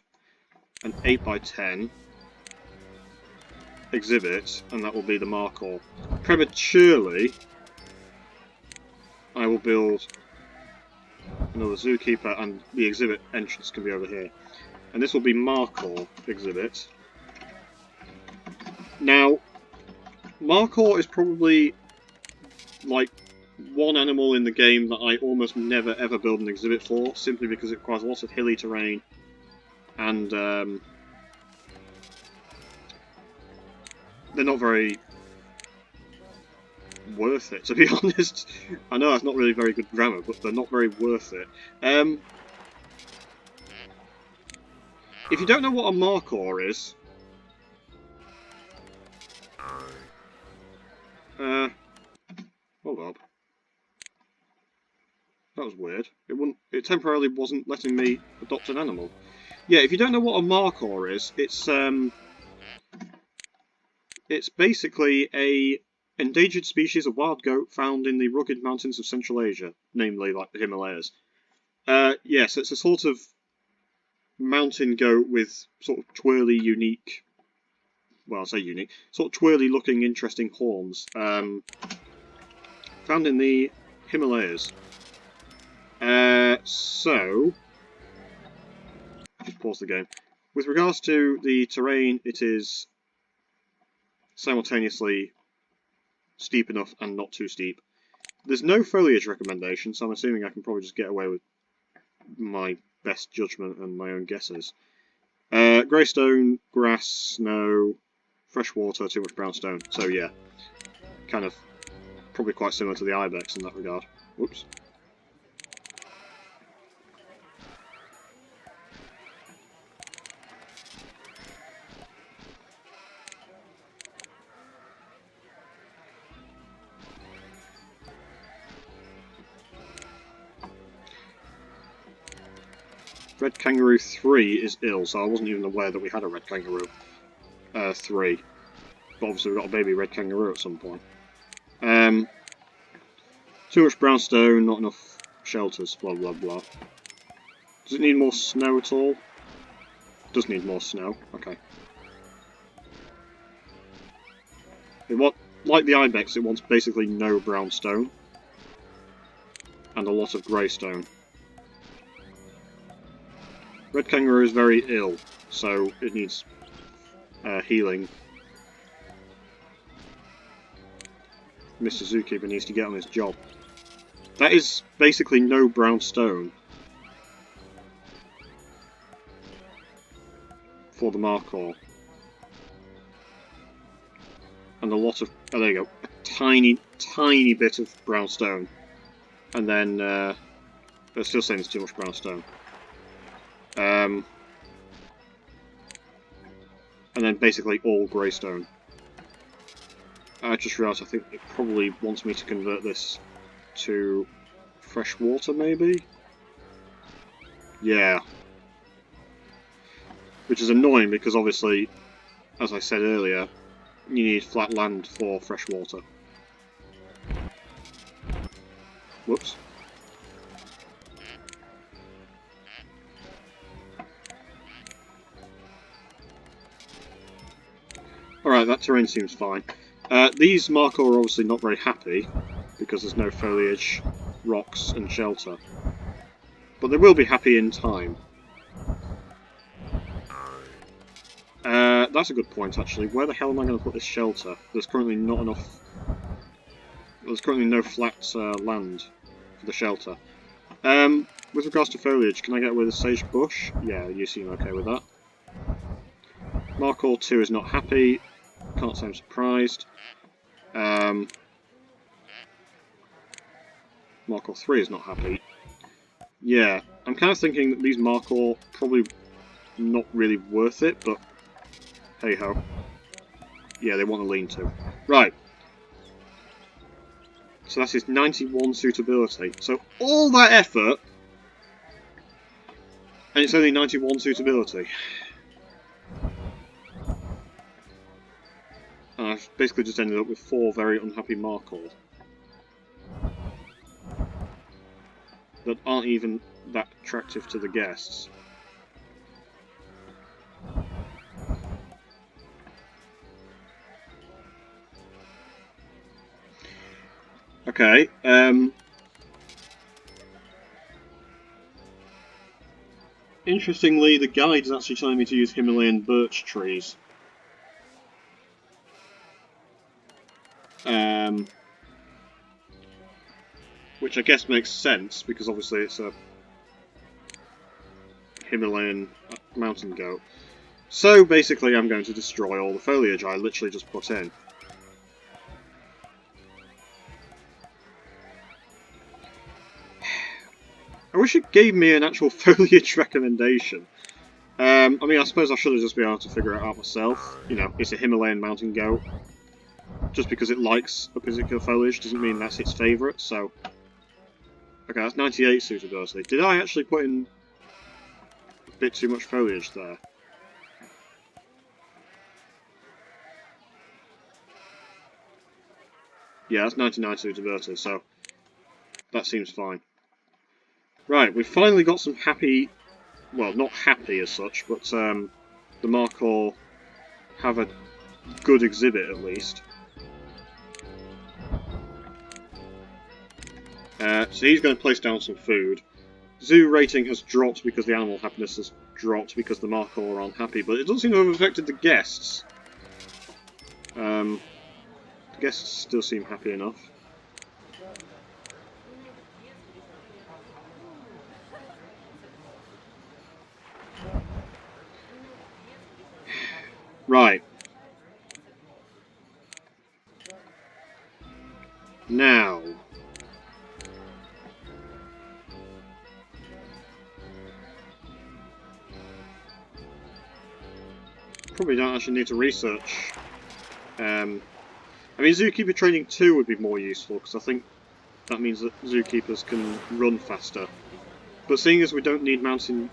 an 8 by 10 exhibit, and that will be the Markhor. Prematurely, I will build another zookeeper, and the exhibit entrance can be over here. And this will be Markhor exhibit. Now, Markhor is probably like one animal in the game that I almost never ever build an exhibit for, simply because it requires lots of hilly terrain and they're not very worth it, to be honest. I know that's not really very good grammar, but they're not very worth it. If you don't know what a Markhor is, hold up. That was weird. It temporarily wasn't letting me adopt an animal. Yeah, if you don't know what a Markhor is, it's basically a endangered species of wild goat found in the rugged mountains of Central Asia, namely like the Himalayas. Yes, it's a sort of mountain goat with sort of twirly, unique. Well, I say unique, sort of twirly-looking, interesting horns. Found in the Himalayas. So, just pause the game. With regards to the terrain, it is simultaneously steep enough and not too steep. There's no foliage recommendation, so I'm assuming I can probably just get away with my best judgment and my own guesses. Greystone, grass, snow, fresh water, too much brownstone. So yeah, kind of probably quite similar to the Ibex in that regard. Whoops. Red Kangaroo 3 is ill, so I wasn't even aware that we had a Red Kangaroo 3. But obviously we got a baby Red Kangaroo at some point. Too much brownstone, not enough shelters, blah blah blah. Does it need more snow at all? It does need more snow, okay. Like the Ibex, it wants basically no brownstone. And a lot of greystone. Red Kangaroo is very ill, so it needs healing. Mr. Zookeeper needs to get on his job. That is basically no brownstone for the Markhor. And a lot of... oh, there you go. A tiny, tiny bit of brownstone. And then... they're still saying there's too much brownstone. And then basically all greystone. I just realised I think it probably wants me to convert this to fresh water, maybe? Yeah. Which is annoying because obviously, as I said earlier, you need flat land for fresh water. Whoops. Alright, that terrain seems fine. These Markhor are obviously not very happy, because there's no foliage, rocks and shelter. But they will be happy in time. That's a good point, actually. Where the hell am I going to put this shelter? There's currently not enough... There's currently no flat land for the shelter. With regards to foliage, can I get away with a sage bush? Yeah, you seem okay with that. Markor 2 is not happy. Can't say I'm surprised. Markor 3 is not happy. Yeah, I'm kind of thinking that these Markor probably not really worth it, but hey ho. Yeah, they want to lean to. Right. So that is 91 suitability. So all that effort, and it's only 91 suitability. And I've basically just ended up with 4 very unhappy Markor that aren't even that attractive to the guests. Okay, interestingly, the guide is actually telling me to use Himalayan birch trees. Which I guess makes sense, because obviously it's a Himalayan mountain goat. So basically I'm going to destroy all the foliage I literally just put in. I wish it gave me an actual foliage recommendation. I mean, I suppose I should have just been able to figure it out myself. You know, it's a Himalayan mountain goat. Just because it likes a particular foliage doesn't mean that's its favourite, so... Okay, that's 98 suitability. Did I actually put in a bit too much foliage there? Yeah, that's 99 suitability, so that seems fine. Right, we've finally got some happy... Well, not happy as such, but the Markor have a good exhibit at least. So he's going to place down some food. Zoo rating has dropped because the animal happiness has dropped because the Markor are unhappy, but it doesn't seem to have affected the guests. The guests still seem happy enough. Right. Now... Probably don't actually need to research. I mean, Zookeeper Training 2 would be more useful, because I think that means that zookeepers can run faster. But seeing as we don't need we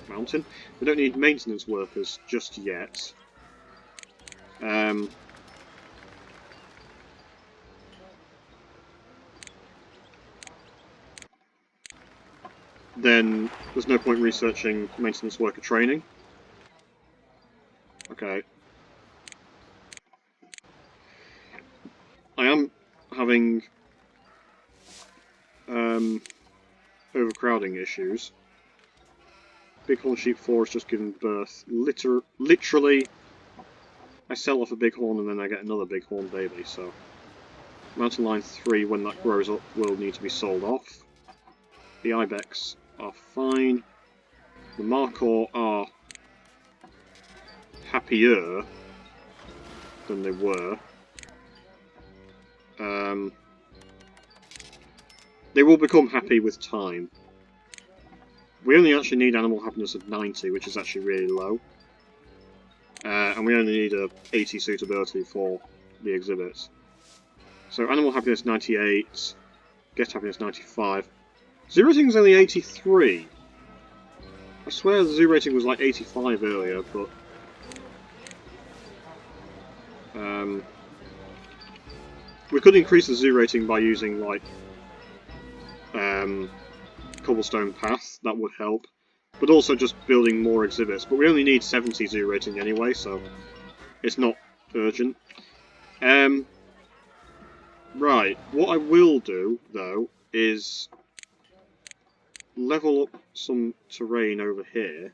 don't need maintenance workers just yet. Then there's no point researching maintenance worker training. Okay. I am having overcrowding issues. Bighorn Sheep 4 has just given birth. Literally, I sell off a Bighorn and then I get another Bighorn baby, so... Mountain Lion 3, when that grows up, will need to be sold off. The Ibex are fine. The Markor are happier than they were. They will become happy with time. We only actually need animal happiness of 90, which is actually really low. And we only need a 80 suitability for the exhibits. So animal happiness 98, guest happiness 95. Zoo rating is only 83. I swear the zoo rating was like 85 earlier, but... we could increase the zoo rating by using, like, cobblestone path, that would help. But also just building more exhibits. But we only need 70 zoo rating anyway, so it's not urgent. Right, what I will do, though, is level up some terrain over here.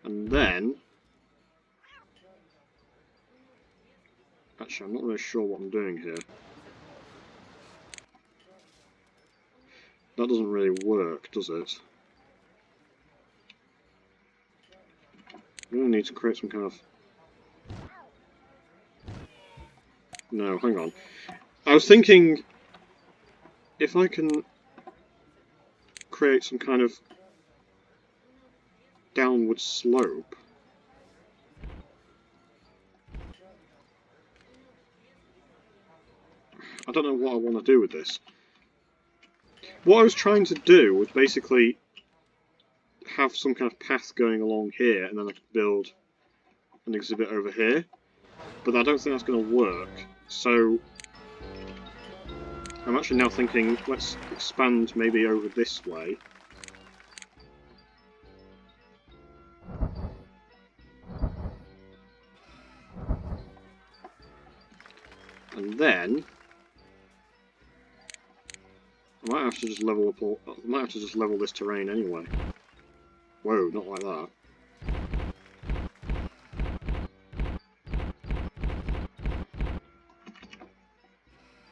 And then... Actually, I'm not really sure what I'm doing here. That doesn't really work, does it? I'm going to need to create some kind of... No, hang on. I was thinking... If I can create some kind of downward slope... I don't know what I want to do with this. What I was trying to do was basically have some kind of path going along here, and then I could build an exhibit over here. But I don't think that's going to work. So I'm actually now thinking, let's expand maybe over this way. And then I might have to just level up all, I might have to just level this terrain anyway. Whoa, not like that.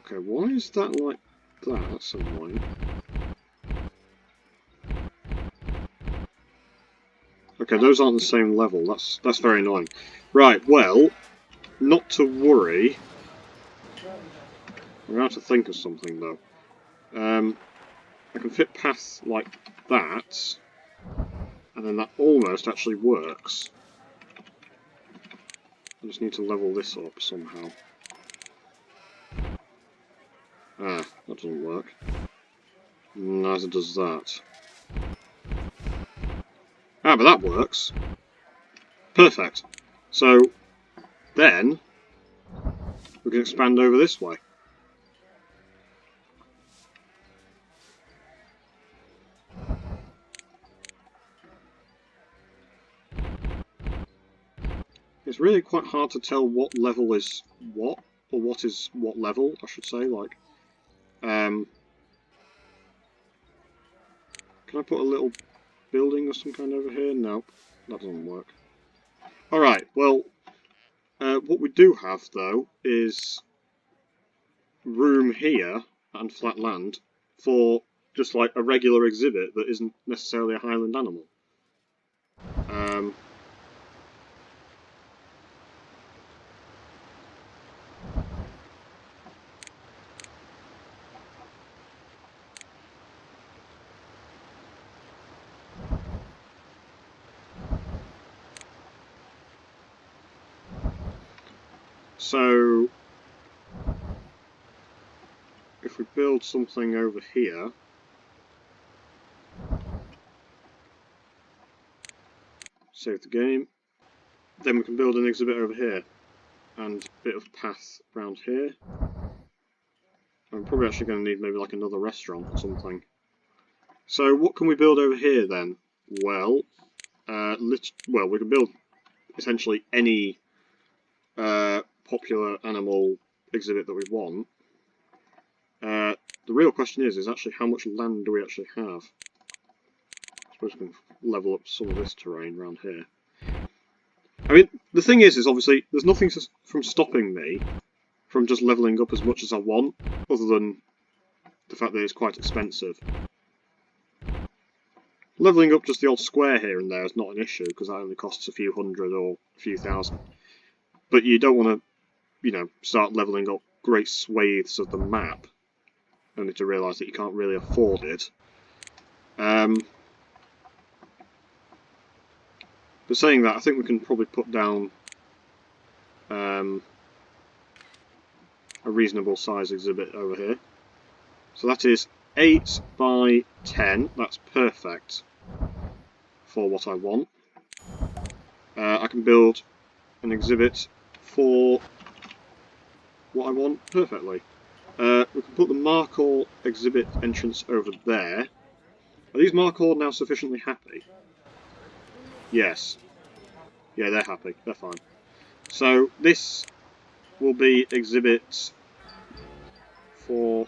Okay, why is that like that? That's annoying. Okay, those aren't the same level. That's very annoying. Right, well, not to worry. I'm gonna have to think of something though. I can fit paths like that, and then that almost actually works. I just need to level this up somehow. Ah, that doesn't work. Neither does that. Ah, but that works. Perfect. So, then, we can expand over this way. It's really quite hard to tell what level is what, or what is what level, I should say. Like, can I put a little building of some kind over here? Nope, that doesn't work. Alright, well, what we do have, though, is room here, and flat land, for just like a regular exhibit that isn't necessarily a Highland animal. So, if we build something over here, save the game, then we can build an exhibit over here, and a bit of path around here. I'm probably actually going to need maybe like another restaurant or something. So what can we build over here then? Well, we can build essentially any popular animal exhibit that we want. The real question is actually how much land do we actually have? I suppose we can level up some of this terrain around here. I mean, the thing is obviously there's nothing from stopping me from just levelling up as much as I want, other than the fact that it's quite expensive. Levelling up just the odd square here and there is not an issue, because that only costs a few hundred or a few thousand. But you don't want to, you know, start levelling up great swathes of the map, only to realise that you can't really afford it. But saying that, I think we can probably put down a reasonable size exhibit over here. So that is 8 by 10, that's perfect for what I want. I can build an exhibit for what I want perfectly. We can put the Markhor exhibit entrance over there. Are these Markhor now sufficiently happy? Yes. Yeah, they're happy. They're fine. So this will be exhibit 4,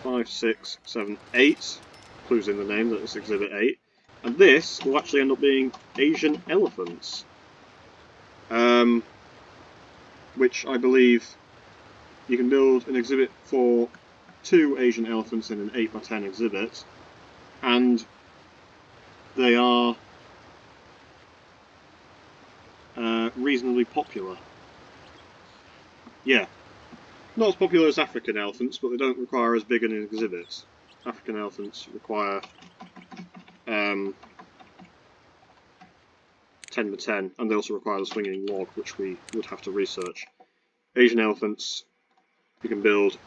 5, 6, 7, 8. Clues in the name that it's Exhibit 8. And this will actually end up being Asian elephants. Which I believe you can build an exhibit for 2 Asian elephants in an 8x10 exhibit. And they are reasonably popular. Yeah. Not as popular as African elephants, but they don't require as big an exhibit. African elephants require 10x10, and they also require the swinging log, which we would have to research. Asian elephants, you can build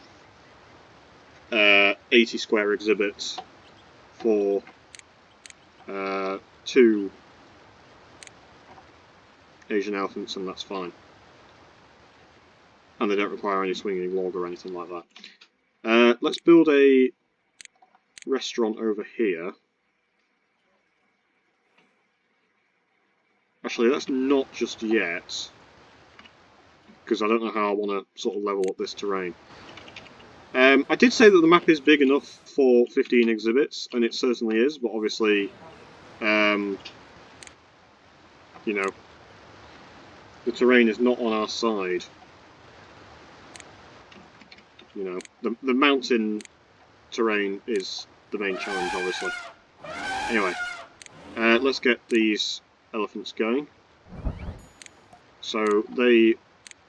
80 square exhibits for 2 Asian elephants, and that's fine. And they don't require any swinging log or anything like that. Let's build a restaurant over here. Actually, that's not just yet, because I don't know how I want to sort of level up this terrain. I did say that the map is big enough for 15 exhibits, and it certainly is, but obviously, you know, the terrain is not on our side. You know, the mountain terrain is the main challenge, obviously. Anyway, let's get these elephants going. So they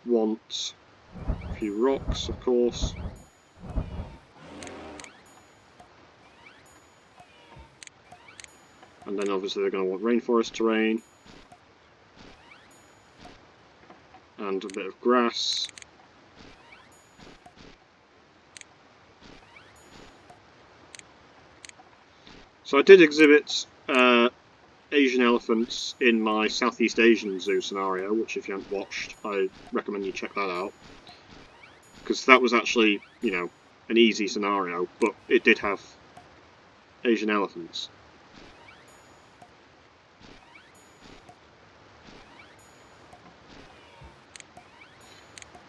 want a few rocks, of course. And then obviously they're going to want rainforest terrain. And a bit of grass. So I did exhibit Asian elephants in my Southeast Asian zoo scenario, which if you haven't watched, I recommend you check that out. Because that was actually, you know, an easy scenario, but it did have Asian elephants.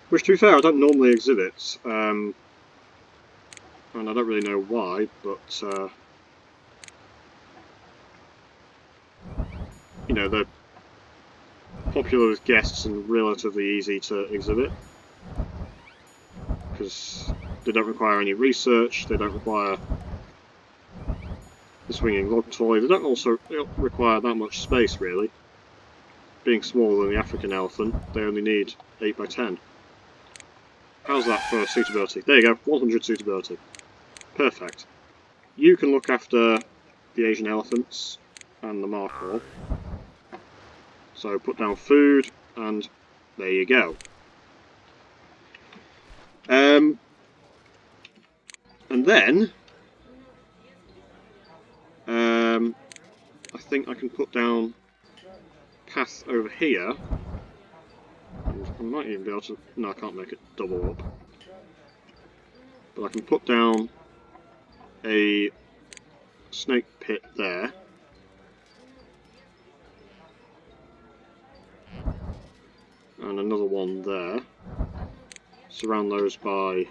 Which, to be fair, I don't normally exhibit, and I don't really know why, but, you know, they're popular with guests and relatively easy to exhibit, because they don't require any research, they don't require the swinging log toy, they don't also require that much space, really. Being smaller than the African elephant, they only need 8x10. How's that for suitability? There you go, 100 suitability. Perfect. You can look after the Asian elephants and the markhor. So put down food, and there you go. And then, I think I can put down path over here. I might even be able to... No, I can't make it double up. But I can put down a snake pit there. And another one there. Surround those by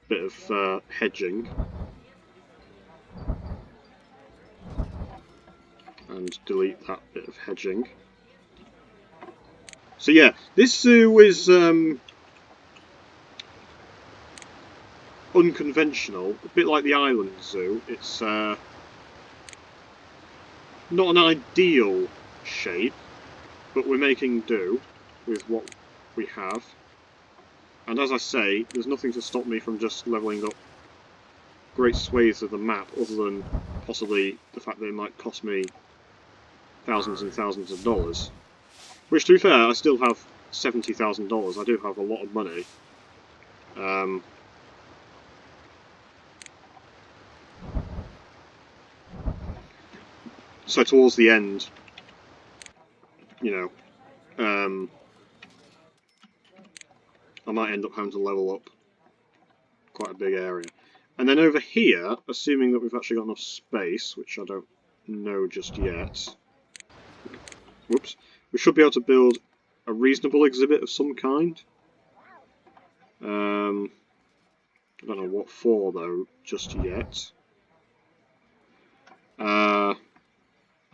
bit of hedging. And delete that bit of hedging. So yeah, this zoo is unconventional, a bit like the Island Zoo. It's not an ideal shape, but we're making do with what we have. And as I say, there's nothing to stop me from just levelling up great swathes of the map, other than possibly the fact that it might cost me thousands and thousands of dollars. Which, to be fair, I still have $70,000. I do have a lot of money. So towards the end, you know, I might end up having to level up quite a big area. And then over here, assuming that we've actually got enough space, which I don't know just yet. Whoops. We should be able to build a reasonable exhibit of some kind. I don't know what for though, just yet. And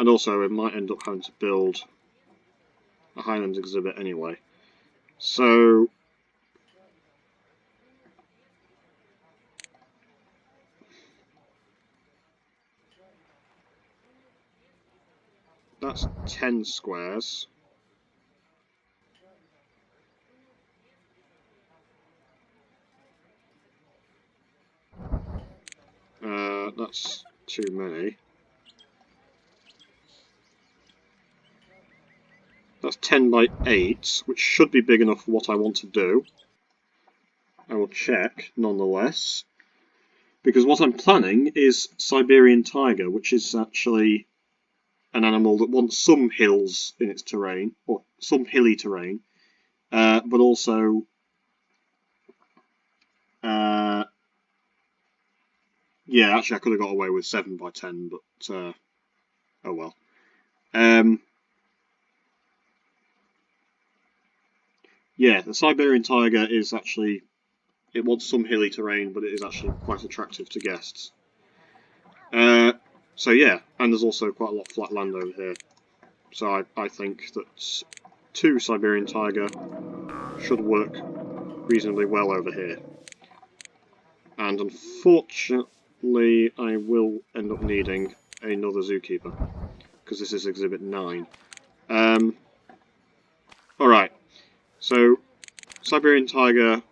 also, we might end up having to build a Highlands exhibit anyway. So, that's 10 squares. That's too many. That's 10 by 8, which should be big enough for what I want to do. I will check, nonetheless. Because what I'm planning is Siberian tiger, which is actually an animal that wants some hills in its terrain, or some hilly terrain, but also yeah, actually I could have got away with 7 by 10, but oh well. Yeah, the Siberian tiger is actually, it wants some hilly terrain, but it is actually quite attractive to guests. So yeah, and there's also quite a lot of flat land over here. So I think that 2 Siberian tiger should work reasonably well over here. And unfortunately, I will end up needing another zookeeper, because this is Exhibit 9. Alright, so Siberian tiger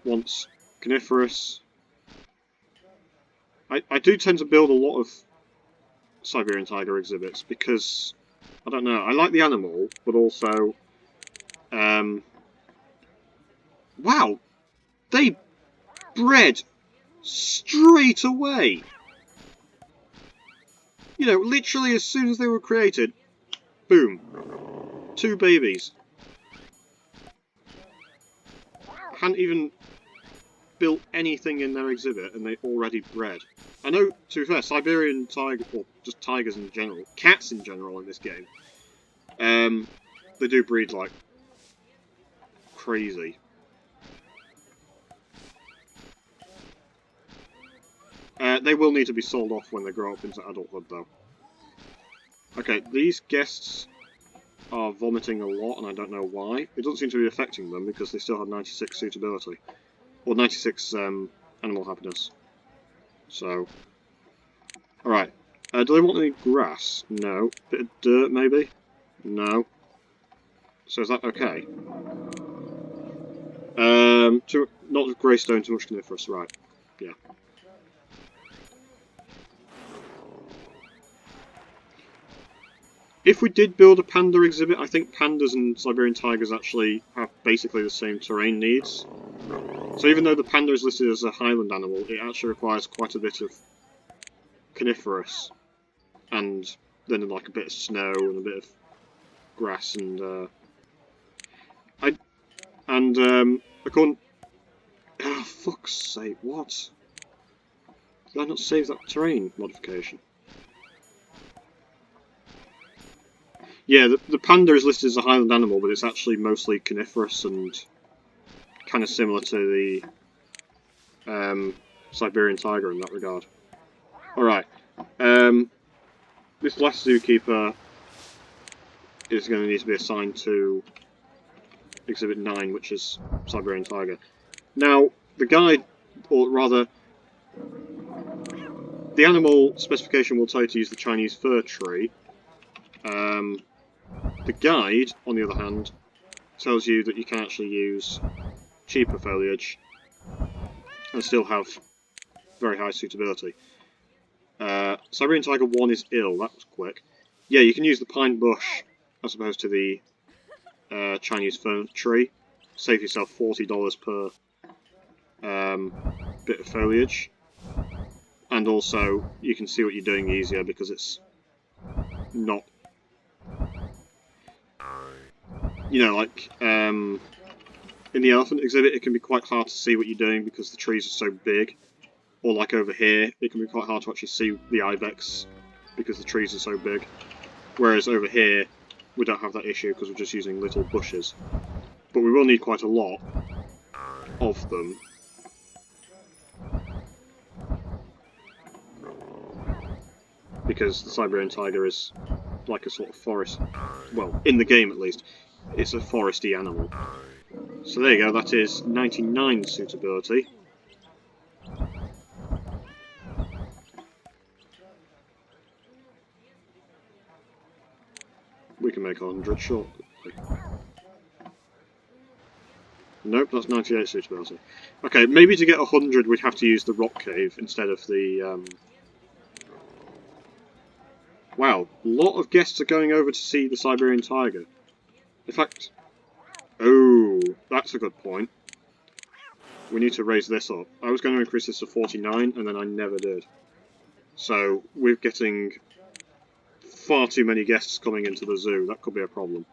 wants coniferous. I do tend to build a lot of Siberian tiger exhibits because, I don't know, I like the animal, but also, wow, they bred straight away. You know, literally as soon as they were created, boom, 2 babies. Hadn't even built anything in their exhibit and they already bred. I know, to be fair, Siberian tiger, or just tigers in general, cats in general in this game, they do breed like crazy. They will need to be sold off when they grow up into adulthood though. Okay, these guests are vomiting a lot and I don't know why. It doesn't seem to be affecting them because they still have 96 suitability. Or 96 animal happiness. So, alright. Do they want any grass? No. Bit of dirt, maybe? No. So is that okay? Not greystone, too much coniferous, right. Yeah. If we did build a panda exhibit, I think pandas and Siberian tigers actually have basically the same terrain needs. So even though the panda is listed as a highland animal, it actually requires quite a bit of coniferous, and then like a bit of snow and a bit of grass and according. Oh, fuck's sake! What? Did I not save that terrain modification? Yeah, the panda is listed as a highland animal, but it's actually mostly coniferous and kind of similar to the Siberian tiger in that regard. Alright, this last zookeeper is going to need to be assigned to Exhibit 9, which is Siberian tiger. Now, the guide, or rather, the animal specification will tell you to use the Chinese fir tree. The guide, on the other hand, tells you that you can actually use cheaper foliage and still have very high suitability. Siberian Tiger 1 is ill, that was quick. Yeah, you can use the pine bush as opposed to the Chinese fir tree. Save yourself $40 per bit of foliage. And also, you can see what you're doing easier because it's not... You know, like, in the elephant exhibit, it can be quite hard to see what you're doing because the trees are so big. Or like over here, it can be quite hard to actually see the Ibex because the trees are so big. Whereas over here, we don't have that issue because we're just using little bushes. But we will need quite a lot of them. Because the Siberian tiger is like a sort of forest, well, in the game at least, it's a foresty animal. So there you go, that is 99 suitability. We can make 100 shortly. Nope, that's 98 suitability. Okay, maybe to get 100 we'd have to use the rock cave instead of the... Wow, a lot of guests are going over to see the Siberian tiger. In fact... Oh, that's a good point. We need to raise this up. I was going to increase this to 49, and then I never did. So, we're getting far too many guests coming into the zoo. That could be a problem.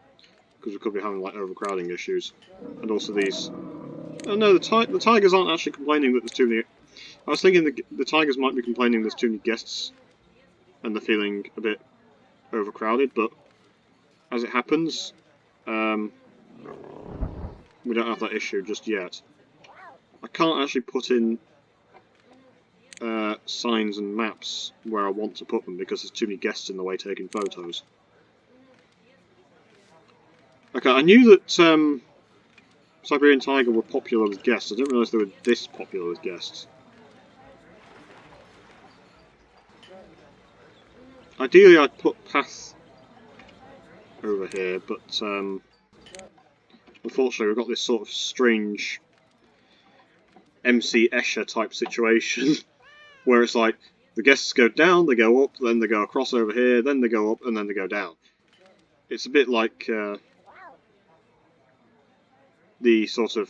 Because we could be having, like, overcrowding issues. And also these... Oh no, the tigers aren't actually complaining that there's too many... I was thinking the tigers might be complaining there's too many guests. And they're feeling a bit overcrowded, but... As it happens... we don't have that issue just yet. I can't actually put in signs and maps where I want to put them because there's too many guests in the way taking photos. Okay, I knew that Siberian tiger were popular with guests. I didn't realise they were this popular with guests. Ideally I'd put path over here, but unfortunately we've got this sort of strange MC Escher type situation where it's like the guests go down, they go up, then they go across over here, then they go up, and then they go down. It's a bit like the sort of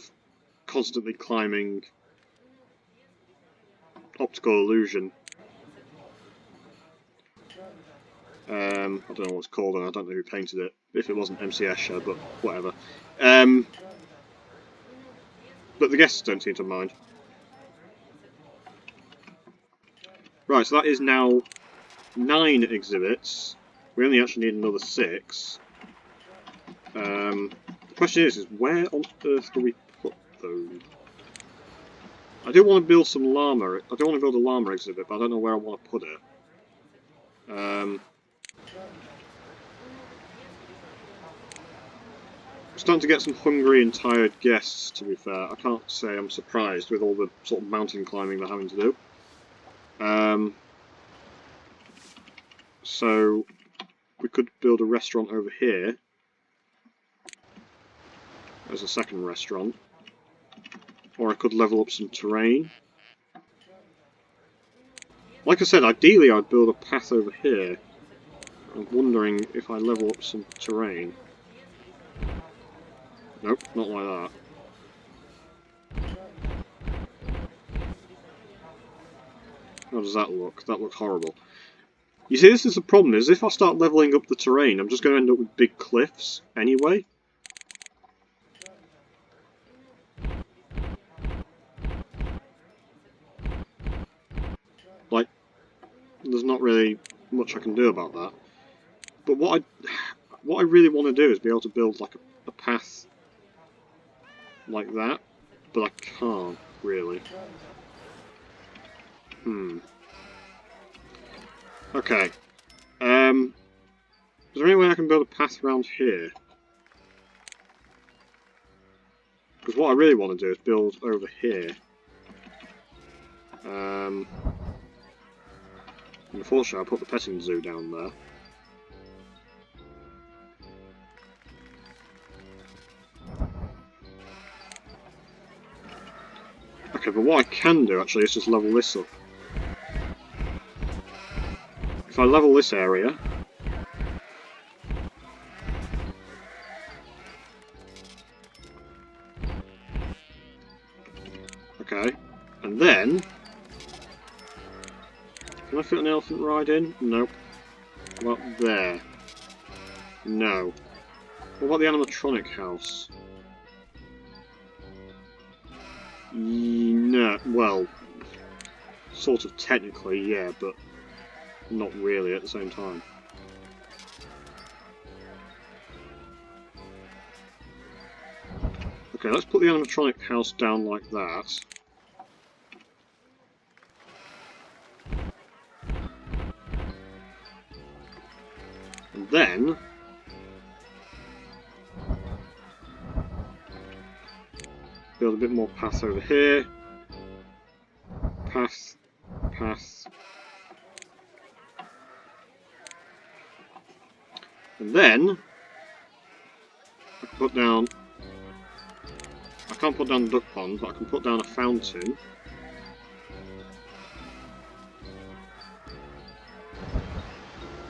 constantly climbing optical illusion. I don't know what it's called, and I don't know who painted it. If it wasn't MC Escher, but whatever. But the guests don't seem to mind. Right, so that is now 9 exhibits. We only actually need another 6. The question is where on earth do we put those? I do want to build some llama. I do want to build a llama exhibit, but I don't know where I want to put it. I'm starting to get some hungry and tired guests, to be fair. I can't say I'm surprised with all the sort of mountain climbing they're having to do. So we could build a restaurant over here as a second restaurant. Or I could level up some terrain. Like I said, ideally I'd build a path over here. I'm wondering if I level up some terrain. Nope, not like that. How does that look? That looks horrible. You see, this is the problem, is if I start levelling up the terrain, I'm just going to end up with big cliffs anyway. Like, there's not really much I can do about that. But what I really want to do is be able to build like a path like that, but I can't really. Okay. Is there any way I can build a path around here? Because what I really want to do is build over here. Unfortunately, I put the petting zoo down there. Okay, but what I can do actually is just level this up. If I level this area, okay, and then can I fit an elephant ride in? Nope. What about there? No. What about the animatronic house? No, well, sort of technically, yeah, but not really at the same time. Okay, let's put the animatronic house down like that. And then build a bit more path over here. Path, path. And then I can put down, I can't put down the duck pond, but I can put down a fountain.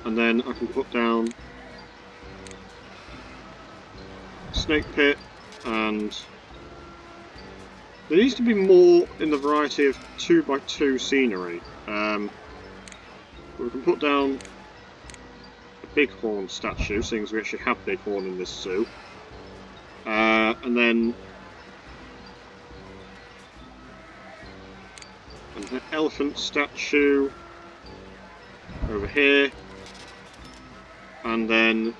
And then I can put down a snake pit, and there needs to be more in the variety of 2x2 scenery. But we can put down a Bighorn statue, seeing as we actually have Bighorn in this zoo. And then an elephant statue over here. And then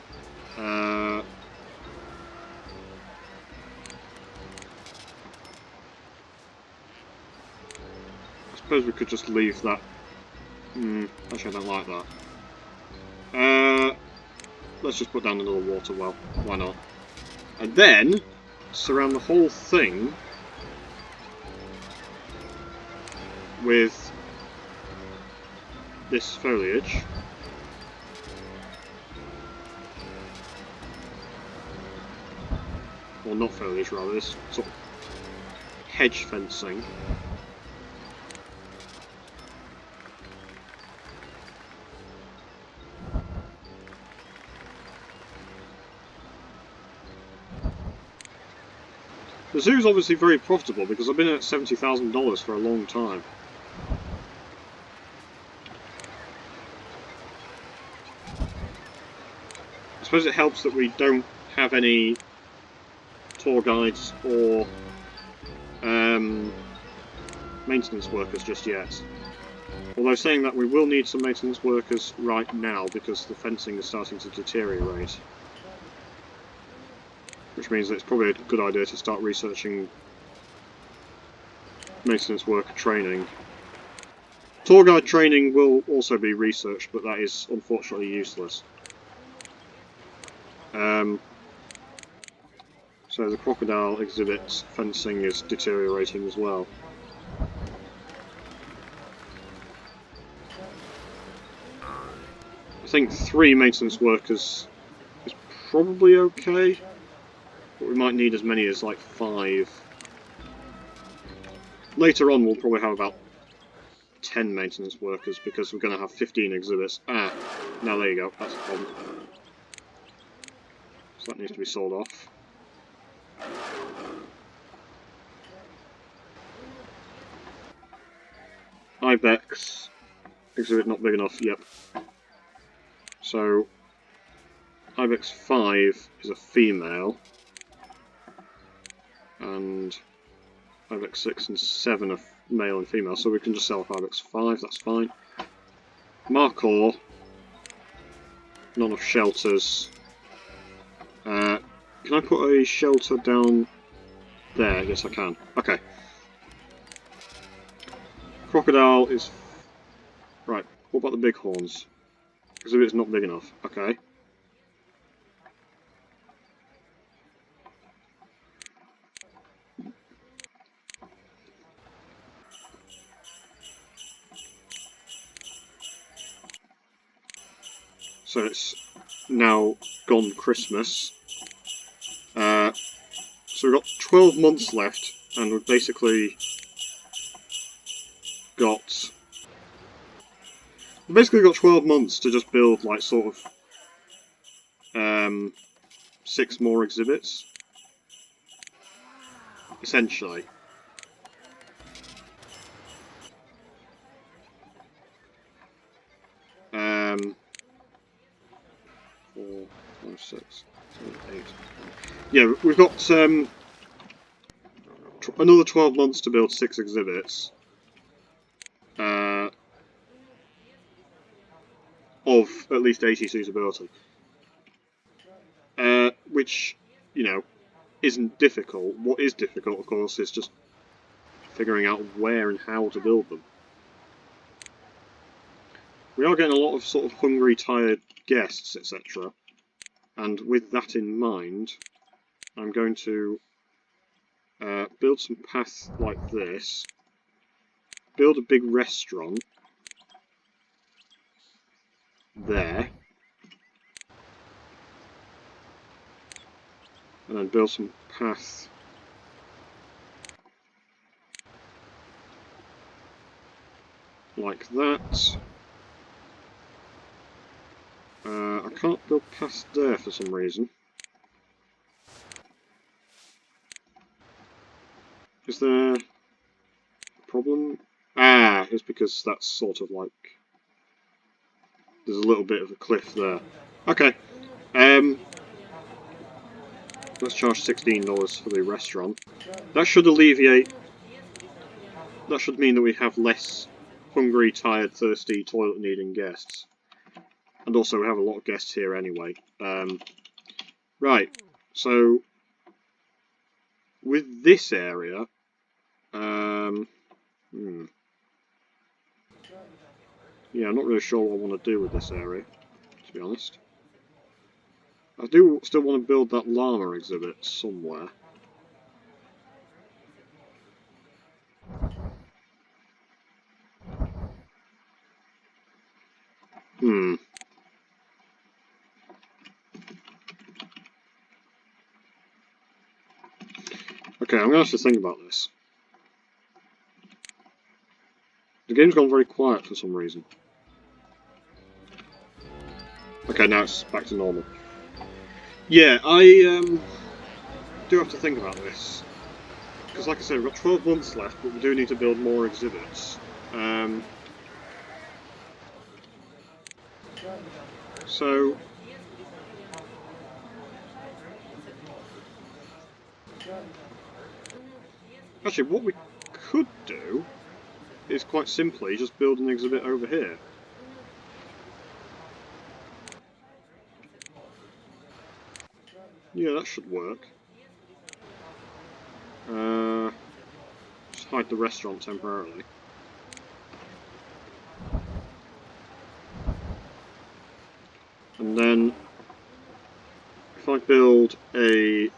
I suppose we could just leave that. Actually, I don't like that. Let's just put down another water well. Why not? And then surround the whole thing with this foliage. Or not foliage, rather, this sort of hedge fencing. The zoo's obviously very profitable because I've been at $70,000 for a long time. I suppose it helps that we don't have any tour guides or maintenance workers just yet. Although saying that, we will need some maintenance workers right now because the fencing is starting to deteriorate. Which means that it's probably a good idea to start researching maintenance worker training. Tour guide training will also be researched, but that is unfortunately useless. So the crocodile exhibit's fencing is deteriorating as well. I think 3 maintenance workers is probably okay, but we might need as many as like 5. Later on we'll probably have about 10 maintenance workers because we're going to have 15 exhibits. Ah, now there you go, that's a problem. So that needs to be sold off. Ibex, exhibit not big enough, yep. So, Ibex 5 is a female, and Ibex 6 and 7 are male and female, so we can just sell off Ibex 5, that's fine. Markhor, not enough shelters. Can I put a shelter down there? Yes, I can. Okay. Crocodile is... Right, what about the Bighorns? Because if it's not big enough. Okay. So it's now gone Christmas. So we've got 12 months left, and we've basically got 12 months to just build like sort of 6 more exhibits, essentially. Four, 5, 6, 7, 8. Yeah, we've got another 12 months to build 6 exhibits. of at least 80 suitability. Which, you know, isn't difficult. What is difficult, of course, is just figuring out where and how to build them. We are getting a lot of sort of hungry, tired guests, etc. And with that in mind, I'm going to build some paths like this, build a big restaurant there, and then build some paths like that. I can't build past there for some reason. Is there a problem? Ah, it's because that's sort of like... there's a little bit of a cliff there. Okay. Let's charge $16 for the restaurant. That should alleviate... that should mean that we have less hungry, tired, thirsty, toilet-needing guests. And also we have a lot of guests here anyway. Right, so... with this area... yeah, I'm not really sure what I want to do with this area, to be honest. I do still want to build that llama exhibit somewhere. Okay, I'm going to have to think about this. The game's gone very quiet for some reason. Okay, now it's back to normal. Yeah, I do have to think about this. Because like I said, we've got 12 months left, but we do need to build more exhibits. So... actually, what we could do is quite simply just build an exhibit over here. Yeah, that should work. Just hide the restaurant temporarily. And then, if I build a,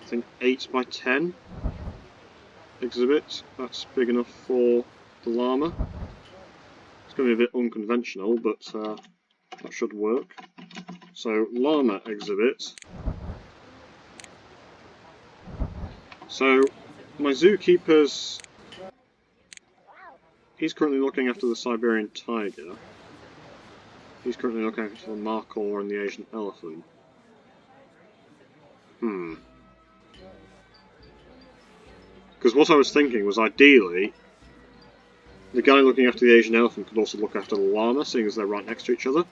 I think 8 by 10 exhibit, that's big enough for the llama. It's going to be a bit unconventional, but that should work. So, llama exhibit. So, my zookeeper's... he's currently looking after the Siberian tiger. He's currently looking after the markhor and the Asian elephant. Because what I was thinking was, ideally, the guy looking after the Asian elephant could also look after the llama, seeing as they're right next to each other.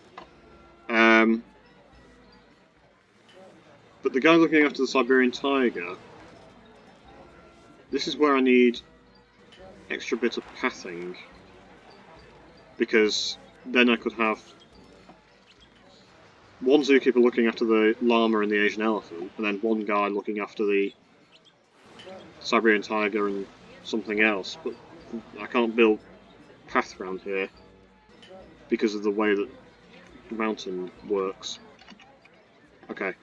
But the guy looking after the Siberian tiger, this is where I need extra bit of pathing, because then I could have one zookeeper looking after the llama and the Asian elephant, and then one guy looking after the Siberian tiger and something else. But I can't build path around here because of the way that the mountain works. Okay.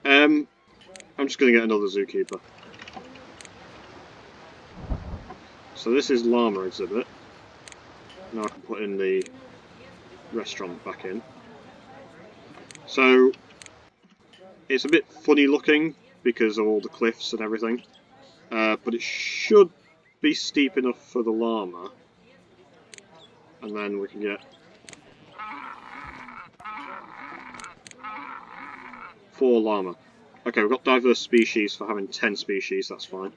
I'm just going to get another zookeeper. So this is llama exhibit. Now I can put in the restaurant back in. So it's a bit funny looking because of all the cliffs and everything, but it should be steep enough for the llama, and then we can get 4 llama. Okay, we've got diverse species for having 10 species, that's fine.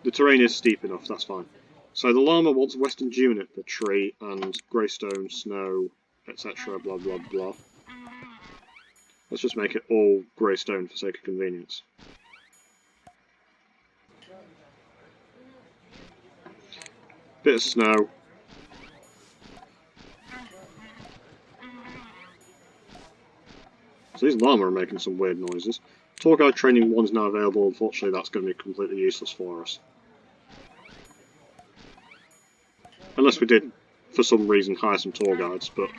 The terrain is steep enough, that's fine. So the llama wants western juniper tree and greystone, snow, etc. blah blah blah. Let's just make it all greystone for sake of convenience. Bit of snow. So these llama are making some weird noises. Tour guide training 1 is now available. Unfortunately, that's going to be completely useless for us. Unless we did, for some reason, hire some tour guides, but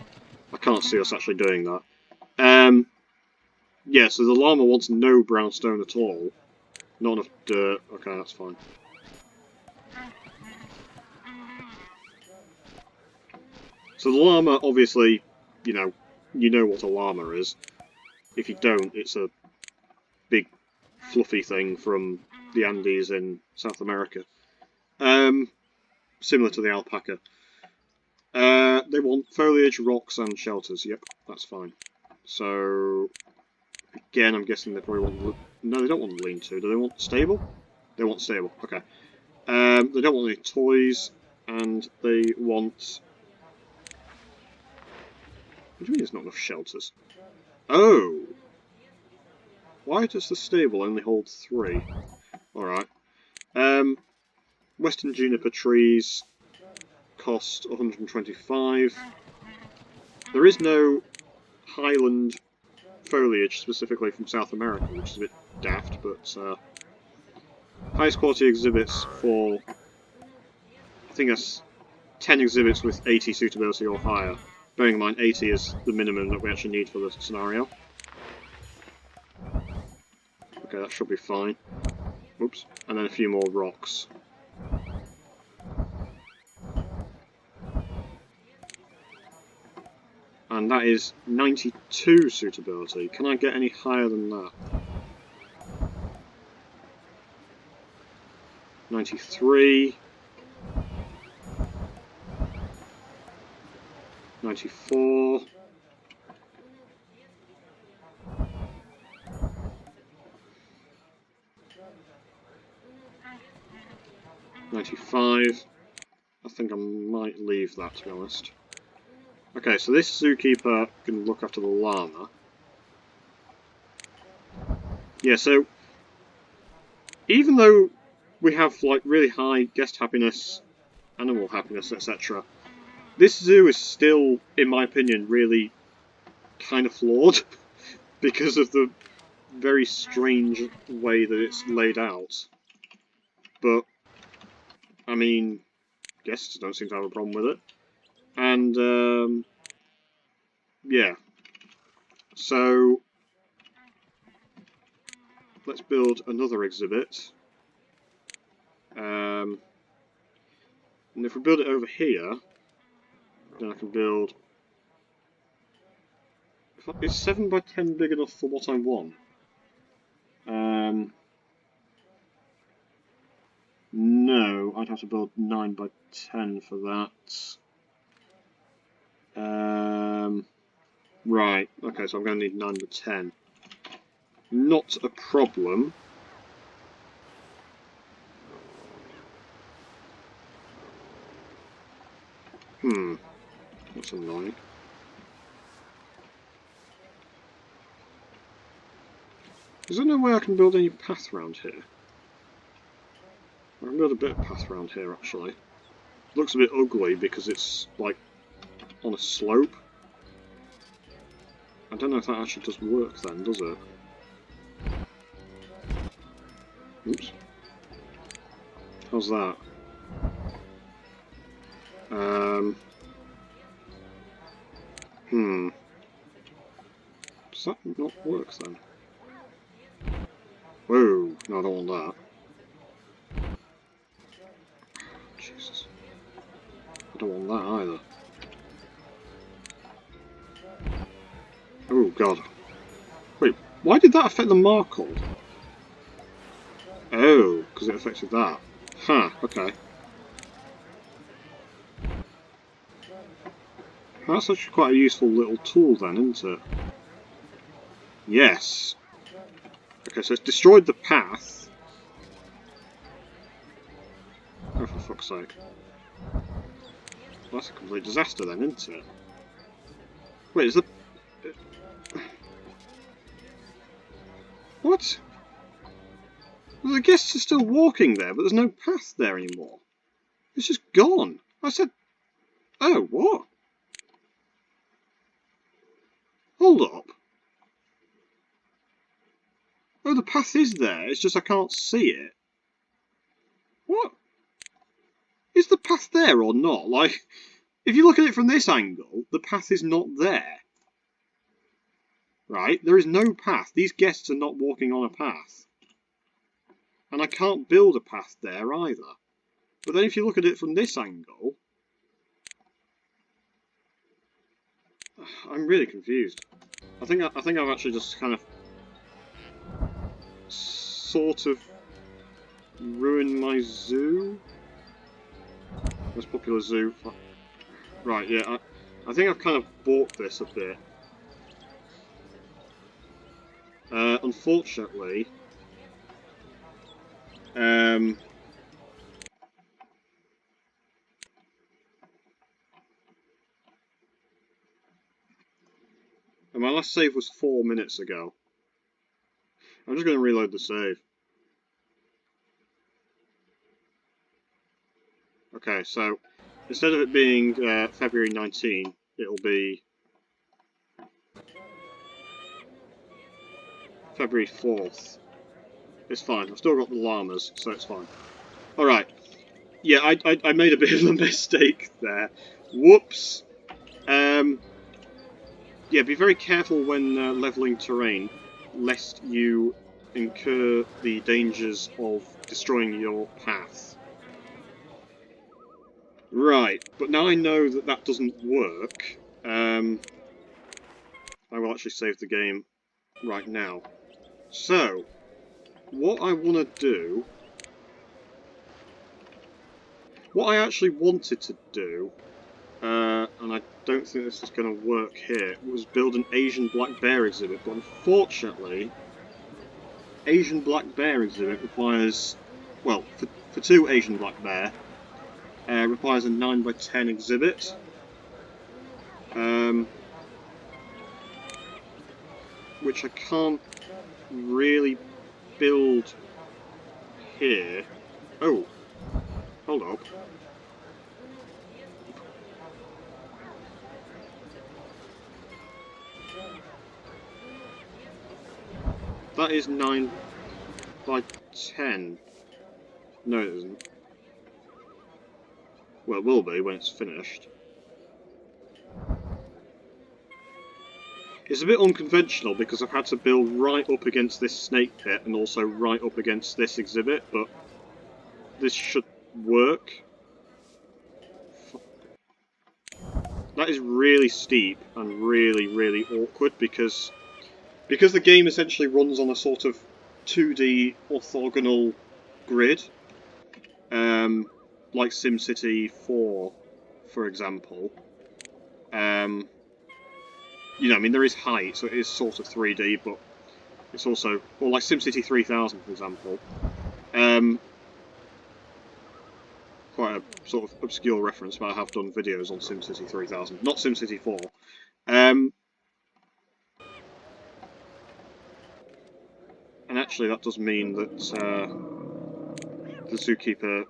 I can't see us actually doing that. Yeah, so the llama wants no brownstone at all. Not enough dirt. Okay, that's fine. So the llama, obviously, you know what a llama is. If you don't, it's a big, fluffy thing from the Andes in South America. Similar to the alpaca. They want foliage, rocks, and shelters. Yep, that's fine. So, again, I'm guessing they probably want... No, they don't want lean-to. Do they want stable? They want stable. Okay. They don't want any toys, and they want... What do you mean there's not enough shelters? Oh! Why does the stable only hold 3? Alright. Western juniper trees cost 125. There is no highland foliage specifically from South America, which is a bit daft, but highest quality exhibits for, I think that's 10 exhibits with 80 suitability or higher. Bearing in mind 80 is the minimum that we actually need for this scenario. Okay, that should be fine. Oops. And then a few more rocks. And that is 92 suitability. Can I get any higher than that? 93. 94. 95. I think I might leave that, to be honest. Okay, so this zookeeper can look after the llama. Yeah, so even though we have like really high guest happiness, animal happiness, etc., this zoo is still, in my opinion, really kind of flawed because of the very strange way that it's laid out. But, I mean, guests don't seem to have a problem with it. And, yeah. So, let's build another exhibit. And if we build it over here, then I can build... Is 7 by 10 big enough for what I want? No, I'd have to build 9 by 10 for that. Right, okay, so I'm going to need 9 by 10. Not a problem. That's annoying. Is there no way I can build any path around here? I can build a bit of path around here, actually. It looks a bit ugly because it's, like, on a slope. I don't know if that actually does work then, does it? Oops. How's that? Does that not work then? Whoa, no, I don't want that. Jesus. I don't want that either. Oh god. Wait, why did that affect the Markle? Oh, because it affected that. Huh, okay. That's actually quite a useful little tool then, isn't it? Yes. Okay, so it's destroyed the path. Oh, for fuck's sake. Well, that's a complete disaster then, isn't it? Wait, is the... What? Well, the guests are still walking there, but there's no path there anymore. It's just gone. I said... Oh, what? Hold up. Oh, the path is there, it's just I can't see it. What? Is the path there or not? Like, if you look at it from this angle, the path is not there. Right? There is no path. These guests are not walking on a path. And I can't build a path there either. But then if you look at it from this angle, I'm really confused. I think I've actually just kind of sort of ruined my zoo. Most popular zoo. Right, yeah, I think I've kind of bought this a bit. Unfortunately, and my last save was 4 minutes ago. I'm just going to reload the save. Okay, so instead of it being February 19, it'll be February 4th. It's fine. I've still got the llamas, so it's fine. Alright. Yeah, I made a bit of a mistake there. Whoops. Yeah, be very careful when levelling terrain, lest you incur the dangers of destroying your path. Right, but now I know that that doesn't work, I will actually save the game right now. So, what I want to do... What I actually wanted to do, and I don't think this is going to work here, was build an Asian black bear exhibit, but unfortunately, Asian black bear exhibit requires... Well, for two Asian black bear, requires a 9x10 exhibit. Which I can't really build here. Oh, hold up. That is 9x10. No, it isn't. Well, it will be when it's finished. It's a bit unconventional because I've had to build right up against this snake pit and also right up against this exhibit, but this should work. That is really steep and really, really awkward because the game essentially runs on a sort of 2D orthogonal grid, like SimCity 4, for example. You know, I mean, there is height, so it is sort of 3D, but it's also... Or like SimCity 3000, for example. Quite a sort of obscure reference, but I have done videos on SimCity 3000, not SimCity 4. And actually, that does mean that the zookeeper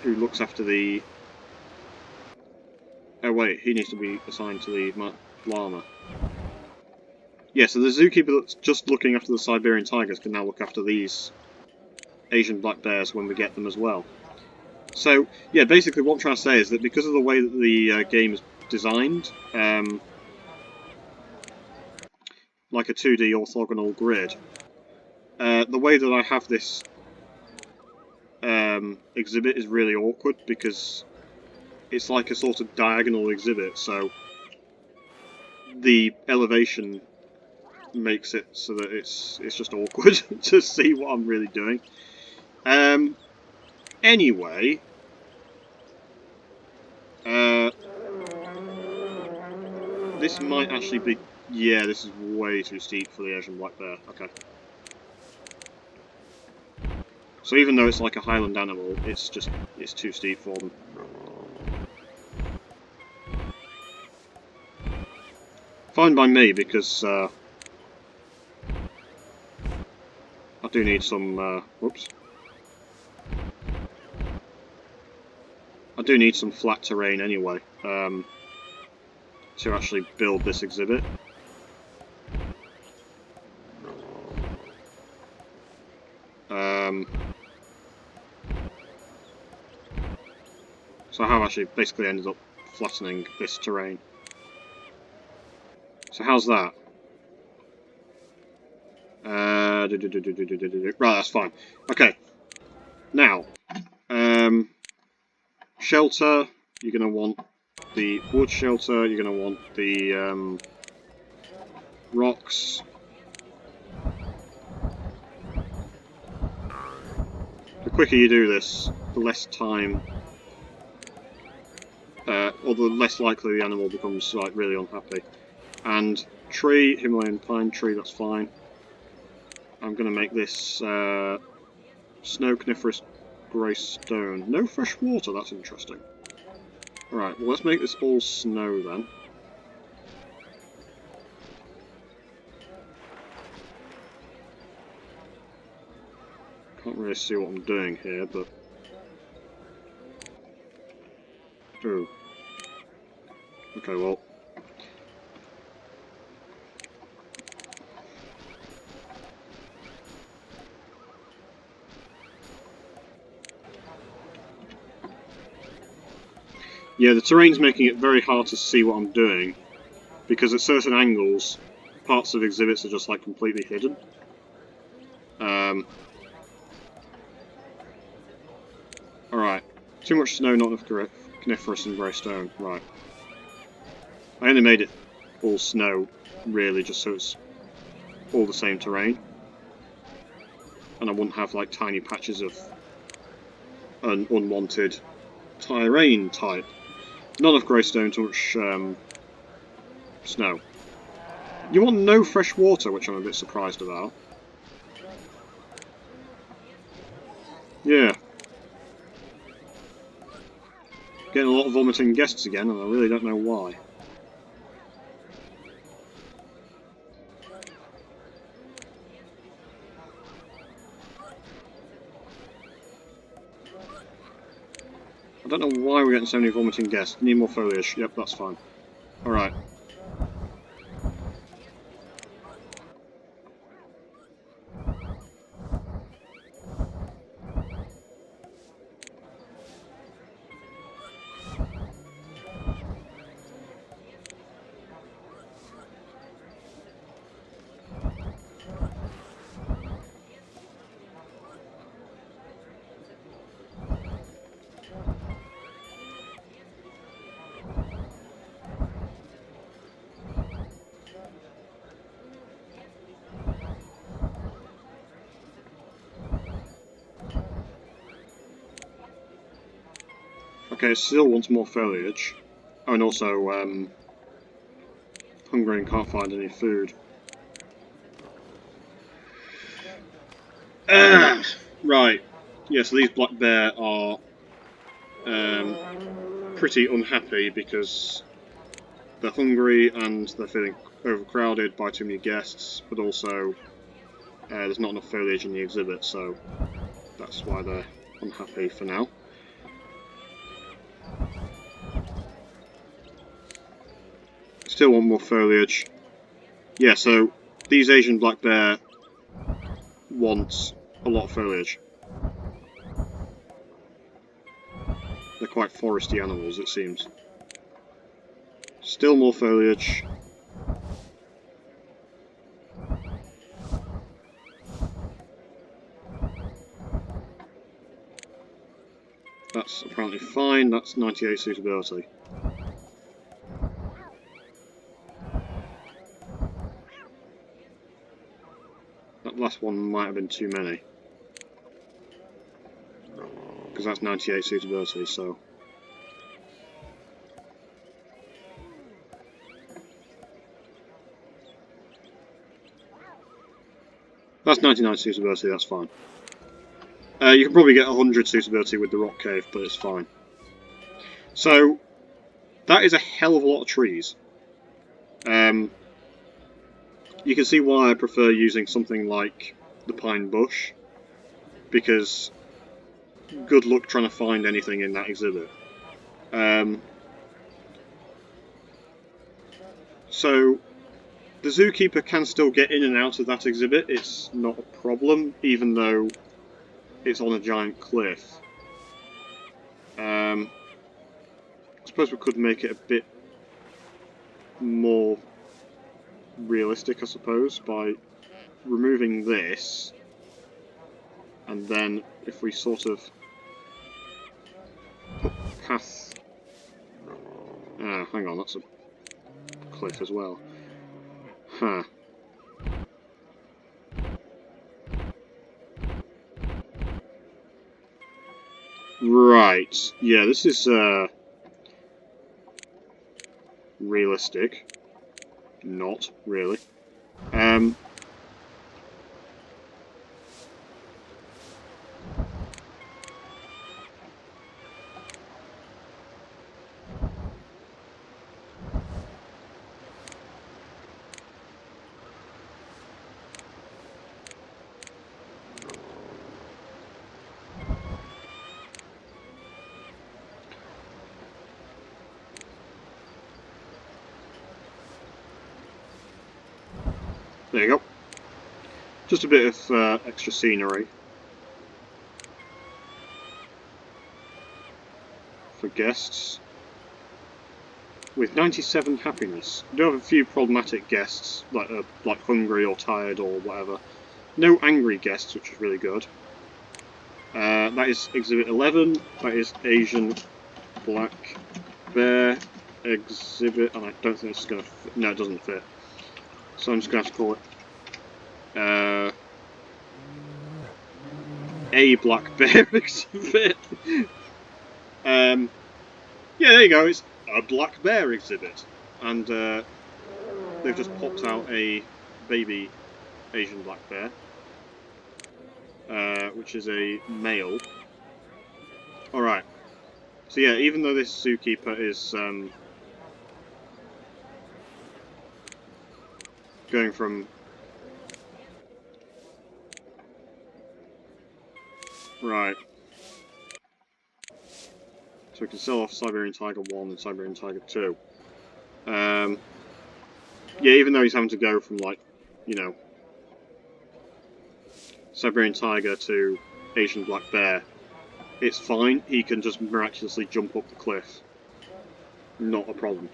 who looks after the... Oh wait, he needs to be assigned to the llama. Yeah, so the zookeeper that's just looking after the Siberian tigers can now look after these Asian black bears when we get them as well. So, yeah, basically what I'm trying to say is that because of the way that the game is designed, like a 2D orthogonal grid, the way that I have this exhibit is really awkward because it's like a sort of diagonal exhibit, so the elevation makes it so that it's just awkward to see what I'm really doing. Anyway, this might actually be... Yeah, this is way too steep for the Asian black bear. Okay. So even though it's like a highland animal, it's too steep for them. Fine by me, because I do need some... whoops. I do need some flat terrain anyway, to actually build this exhibit. So I have actually basically ended up flattening this terrain. So how's that? Right, that's fine. Okay, now, shelter, you're going to want the wood shelter, you're going to want the rocks. The quicker you do this, the less time, or the less likely the animal becomes like really unhappy. And tree, Himalayan pine tree, that's fine. I'm going to make this snow coniferous grey stone. No fresh water, that's interesting. Alright, well let's make this all snow then. Can't really see what I'm doing here, but... Oh. Okay, well... Yeah, the terrain's making it very hard to see what I'm doing, because at certain angles, parts of exhibits are just like completely hidden. Alright, too much snow, not enough coniferous and grey stone. Right. I only made it all snow, really, just so it's all the same terrain. And I wouldn't have like tiny patches of an unwanted terrain type. Not enough grey stone, too much snow. You want no fresh water, which I'm a bit surprised about. Yeah. Getting a lot of vomiting guests again, and I really don't know why. I don't know why we're getting so many vomiting guests. Need more foliage. Yep, that's fine. Alright. Okay, still wants more foliage. Oh, and also, hungry and can't find any food. Right. Yeah, so these black bear are pretty unhappy because they're hungry and they're feeling overcrowded by too many guests, but also there's not enough foliage in the exhibit, so that's why they're unhappy for now. Still want more foliage. Yeah, so these Asian black bear want a lot of foliage. They're quite foresty animals, it seems. Still more foliage. That's apparently fine, that's 98 suitability. That last one might have been too many. Because that's 98 suitability, so... That's 99 suitability, that's fine. You can probably get 100 suitability with the rock cave, but it's fine. So, that is a hell of a lot of trees. You can see why I prefer using something like the pine bush, because good luck trying to find anything in that exhibit. So, the zookeeper can still get in and out of that exhibit, it's not a problem, even though it's on a giant cliff. I suppose we could make it a bit more realistic, I suppose, by removing this, and then if we sort of put path... hang on, that's a cliff as well. Huh. Right, yeah, this is realistic. Not really. There you go. Just a bit of extra scenery for guests. With 97 happiness. We do have a few problematic guests, like hungry or tired or whatever. No angry guests, which is really good. That is Exhibit 11. That is Asian Black Bear Exhibit, and I don't think this is going to fit. No, it doesn't fit. So I'm just going to have to call it a Black Bear Exhibit. Yeah, there you go. It's a Black Bear Exhibit, and they've just popped out a baby Asian Black Bear, which is a male. Alright. So yeah, even though this zookeeper is going from... Right. So we can sell off Siberian Tiger 1 and Siberian Tiger 2. Yeah, even though he's having to go from, like, you know, Siberian Tiger to Asian Black Bear, it's fine. He can just miraculously jump up the cliff. Not a problem.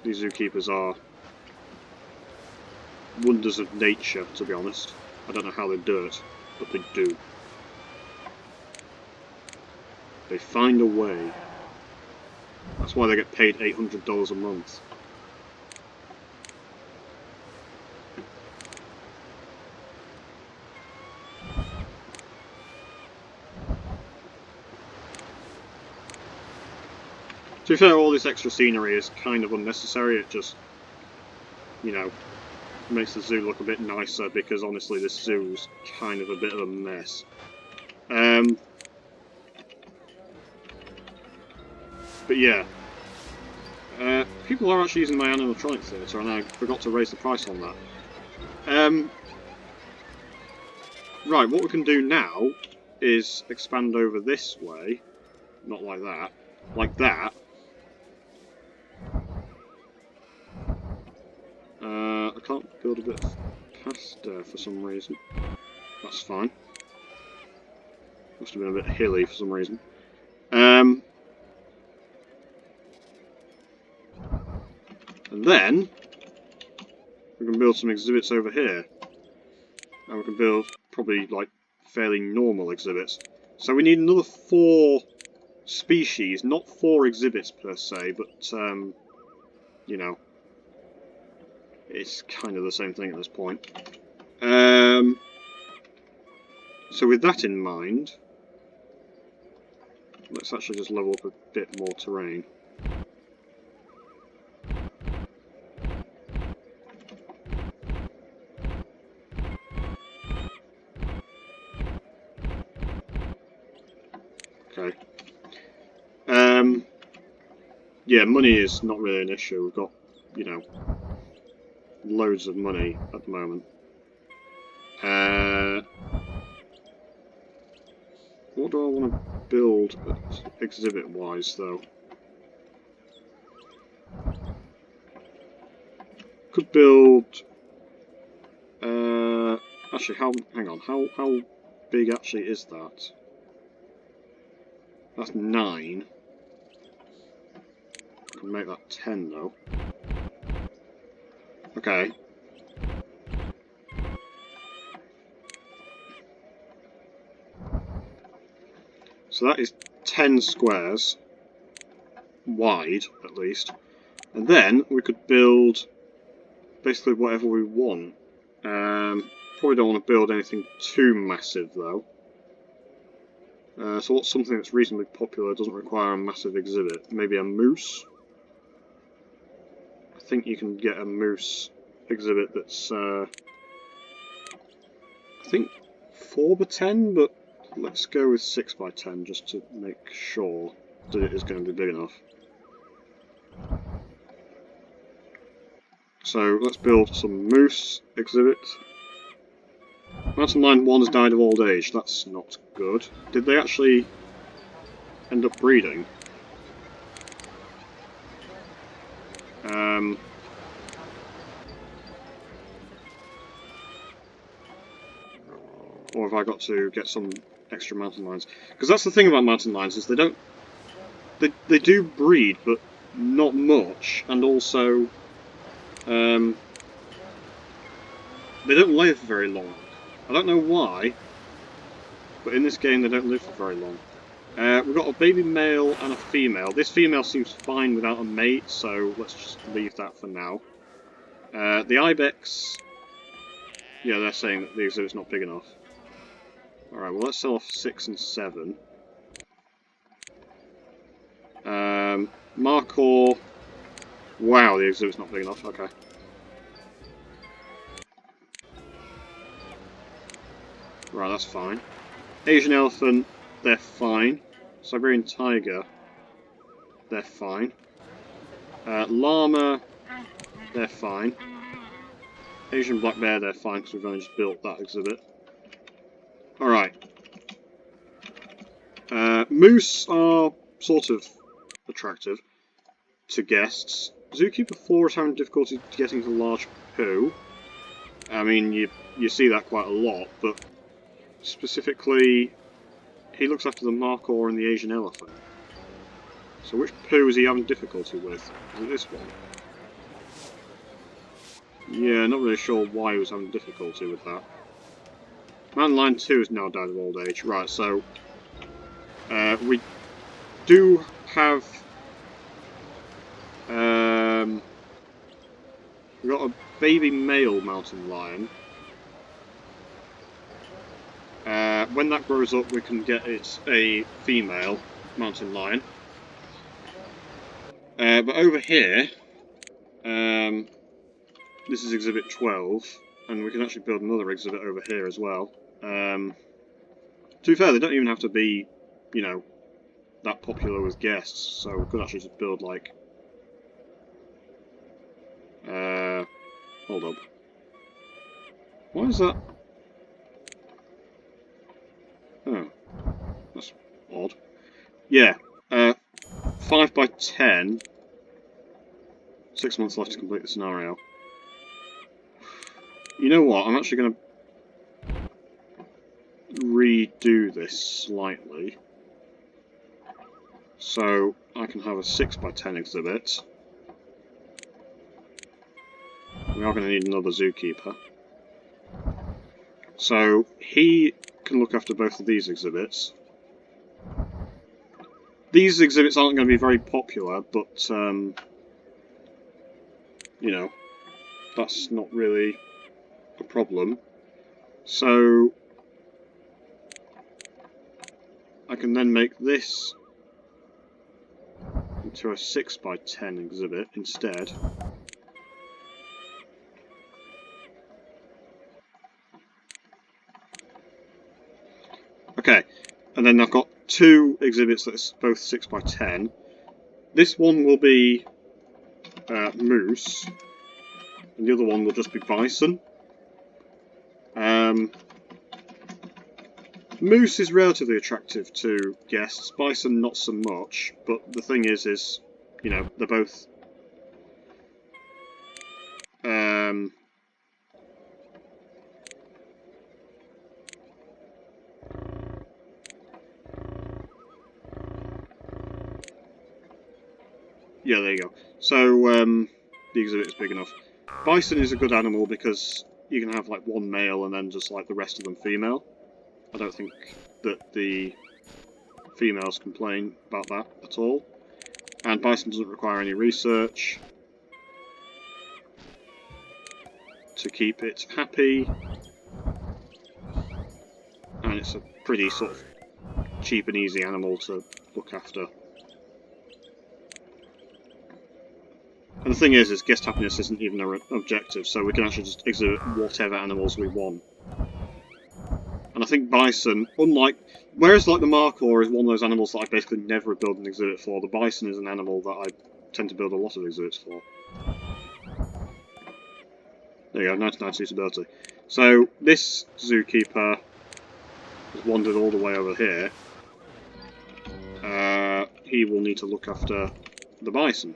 These zookeepers are wonders of nature, to be honest. I don't know how they do it, but they do. They find a way. That's why they get paid $800 a month. To be fair, all this extra scenery is kind of unnecessary. It just, you know, makes the zoo look a bit nicer, because honestly this zoo's kind of a bit of a mess. But yeah, people are actually using my animatronic theatre, and I forgot to raise the price on that. Right, what we can do now is expand over this way, not like that, like that. I can't build a bit past there for some reason. That's fine. Must have been a bit hilly for some reason. And then we can build some exhibits over here. And we can build probably like fairly normal exhibits. So we need another 4 species, not 4 exhibits per se, but you know, it's kind of the same thing at this point. So with that in mind, let's actually just level up a bit more terrain. Okay. Yeah, money is not really an issue. We've got, you know, loads of money at the moment. What do I want to build exhibit-wise, though? Could build... actually, hang on. How big actually is that? That's 9. I can make that 10 though. Okay. So that is 10 squares wide, at least. And then we could build basically whatever we want. Probably don't want to build anything too massive though. So what's something that's reasonably popular, doesn't require a massive exhibit? Maybe a moose? I think you can get a moose exhibit that's, I think 4x10, but let's go with 6x10 just to make sure that it is going to be big enough. So let's build some moose exhibits. Mountain Lion 1 has died of old age, that's not good. Did they actually end up breeding? Or have I got to get some extra mountain lions? Because that's the thing about mountain lions, is they don't... They do breed, but not much, and also... they don't live very long. I don't know why, but in this game they don't live for very long. We've got a baby male and a female. This female seems fine without a mate, so let's just leave that for now. The Ibex... Yeah, they're saying that the exhibit's not big enough. Alright, well let's sell off 6 and 7. Markhor... Wow, the exhibit's not big enough, okay. Right, that's fine. Asian elephant, they're fine. Siberian tiger, they're fine. Llama, they're fine. Asian black bear, they're fine because we've only just built that exhibit. Alright. Moose are sort of attractive to guests. Zookeeper 4 is having difficulty getting to large poo. I mean, you see that quite a lot, but specifically, he looks after the Markhor and the Asian elephant. So which poo is he having difficulty with? Is it this one? Yeah, not really sure why he was having difficulty with that. Mountain Lion 2 has now died of old age. Right, so... we do have... we've got a baby male mountain lion. When that grows up, we can get it a female mountain lion. But over here, this is exhibit 12, and we can actually build another exhibit over here as well. To be fair, they don't even have to be, you know, that popular with guests, so we could actually just build, like... hold up. Why is that? Oh, that's odd. Yeah, 5x10. 6 months left to complete the scenario. You know what, I'm actually going to redo this slightly. So, I can have a 6x10 exhibit. We are going to need another zookeeper. So, he can look after both of these exhibits. These exhibits aren't going to be very popular, but, you know, that's not really a problem. So, I can then make this into a 6x10 exhibit instead. Okay, and then I've got 2 exhibits that's both 6x10. This one will be moose, and the other one will just be bison. Moose is relatively attractive to guests, bison not so much, but the thing is, you know, they're both Yeah, there you go. So, the exhibit is big enough. Bison is a good animal because you can have like one male and then just like the rest of them female. I don't think that the females complain about that at all. And bison doesn't require any research to keep it happy. And it's a pretty sort of cheap and easy animal to look after. And the thing is guest happiness isn't even an objective, so we can actually just exhibit whatever animals we want. And I think bison, whereas like the markhor is one of those animals that I basically never build an exhibit for, the bison is an animal that I tend to build a lot of exhibits for. There you go, 99 suitability. So this zookeeper has wandered all the way over here. He will need to look after the bison.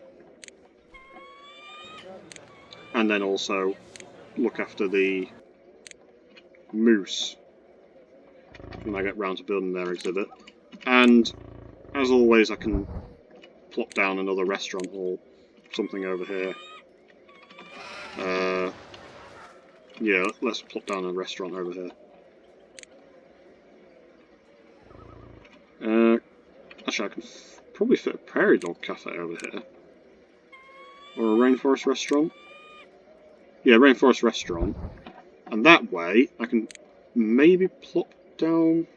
And then also look after the moose when I get round to building their exhibit. And as always, I can plop down another restaurant or something over here. Yeah, let's plop down a restaurant over here. Actually, I can probably fit a prairie dog cafe over here. Or a rainforest restaurant. Yeah, rainforest restaurant. And that way, I can maybe plop down...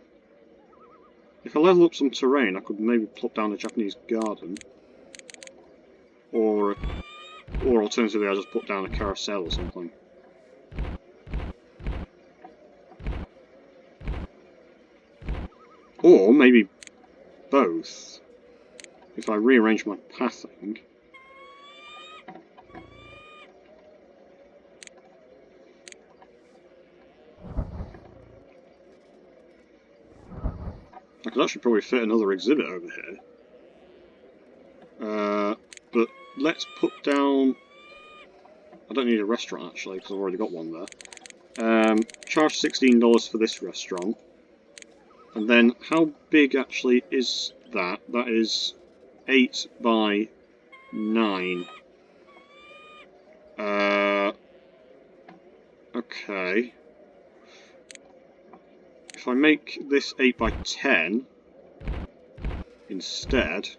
If I level up some terrain, I could maybe plop down a Japanese garden. Or alternatively, I just put down a carousel or something. Or maybe both. If I rearrange my pathing. I could actually probably fit another exhibit over here. But let's put down... I don't need a restaurant actually, because I've already got one there. Charge $16 for this restaurant. And then, how big actually is that? That is 8 by 9. Okay. If I make this 8 by 10 instead,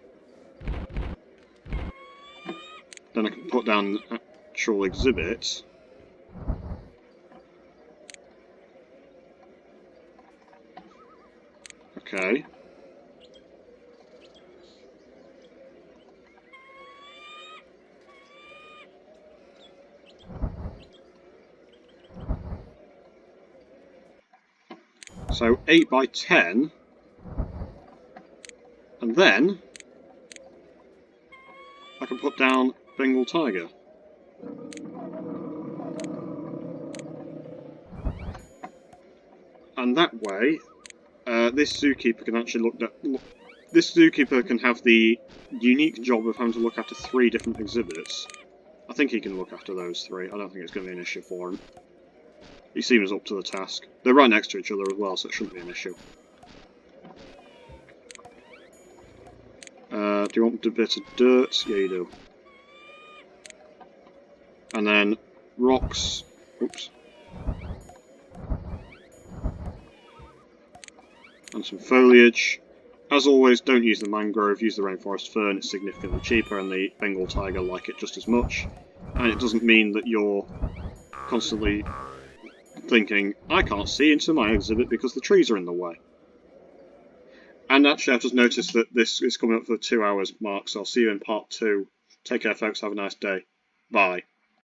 then I can put down an actual exhibit. Okay. So 8 by 10, and then I can put down Bengal tiger. And that way, this zookeeper can actually this zookeeper can have the unique job of having to look after 3 different exhibits. I think he can look after those 3. I don't think it's going to be an issue for him. He seems up to the task. They're right next to each other as well, so it shouldn't be an issue. Do you want a bit of dirt? Yeah, you do. And then rocks. Oops. And some foliage. As always, don't use the mangrove, use the rainforest fern, it's significantly cheaper, and the Bengal tiger like it just as much. And it doesn't mean that you're constantly thinking, I can't see into my exhibit because the trees are in the way. And actually, I've just noticed that this is coming up for the 2 hours mark, so I'll see you in part 2. Take care, folks. Have a nice day. Bye.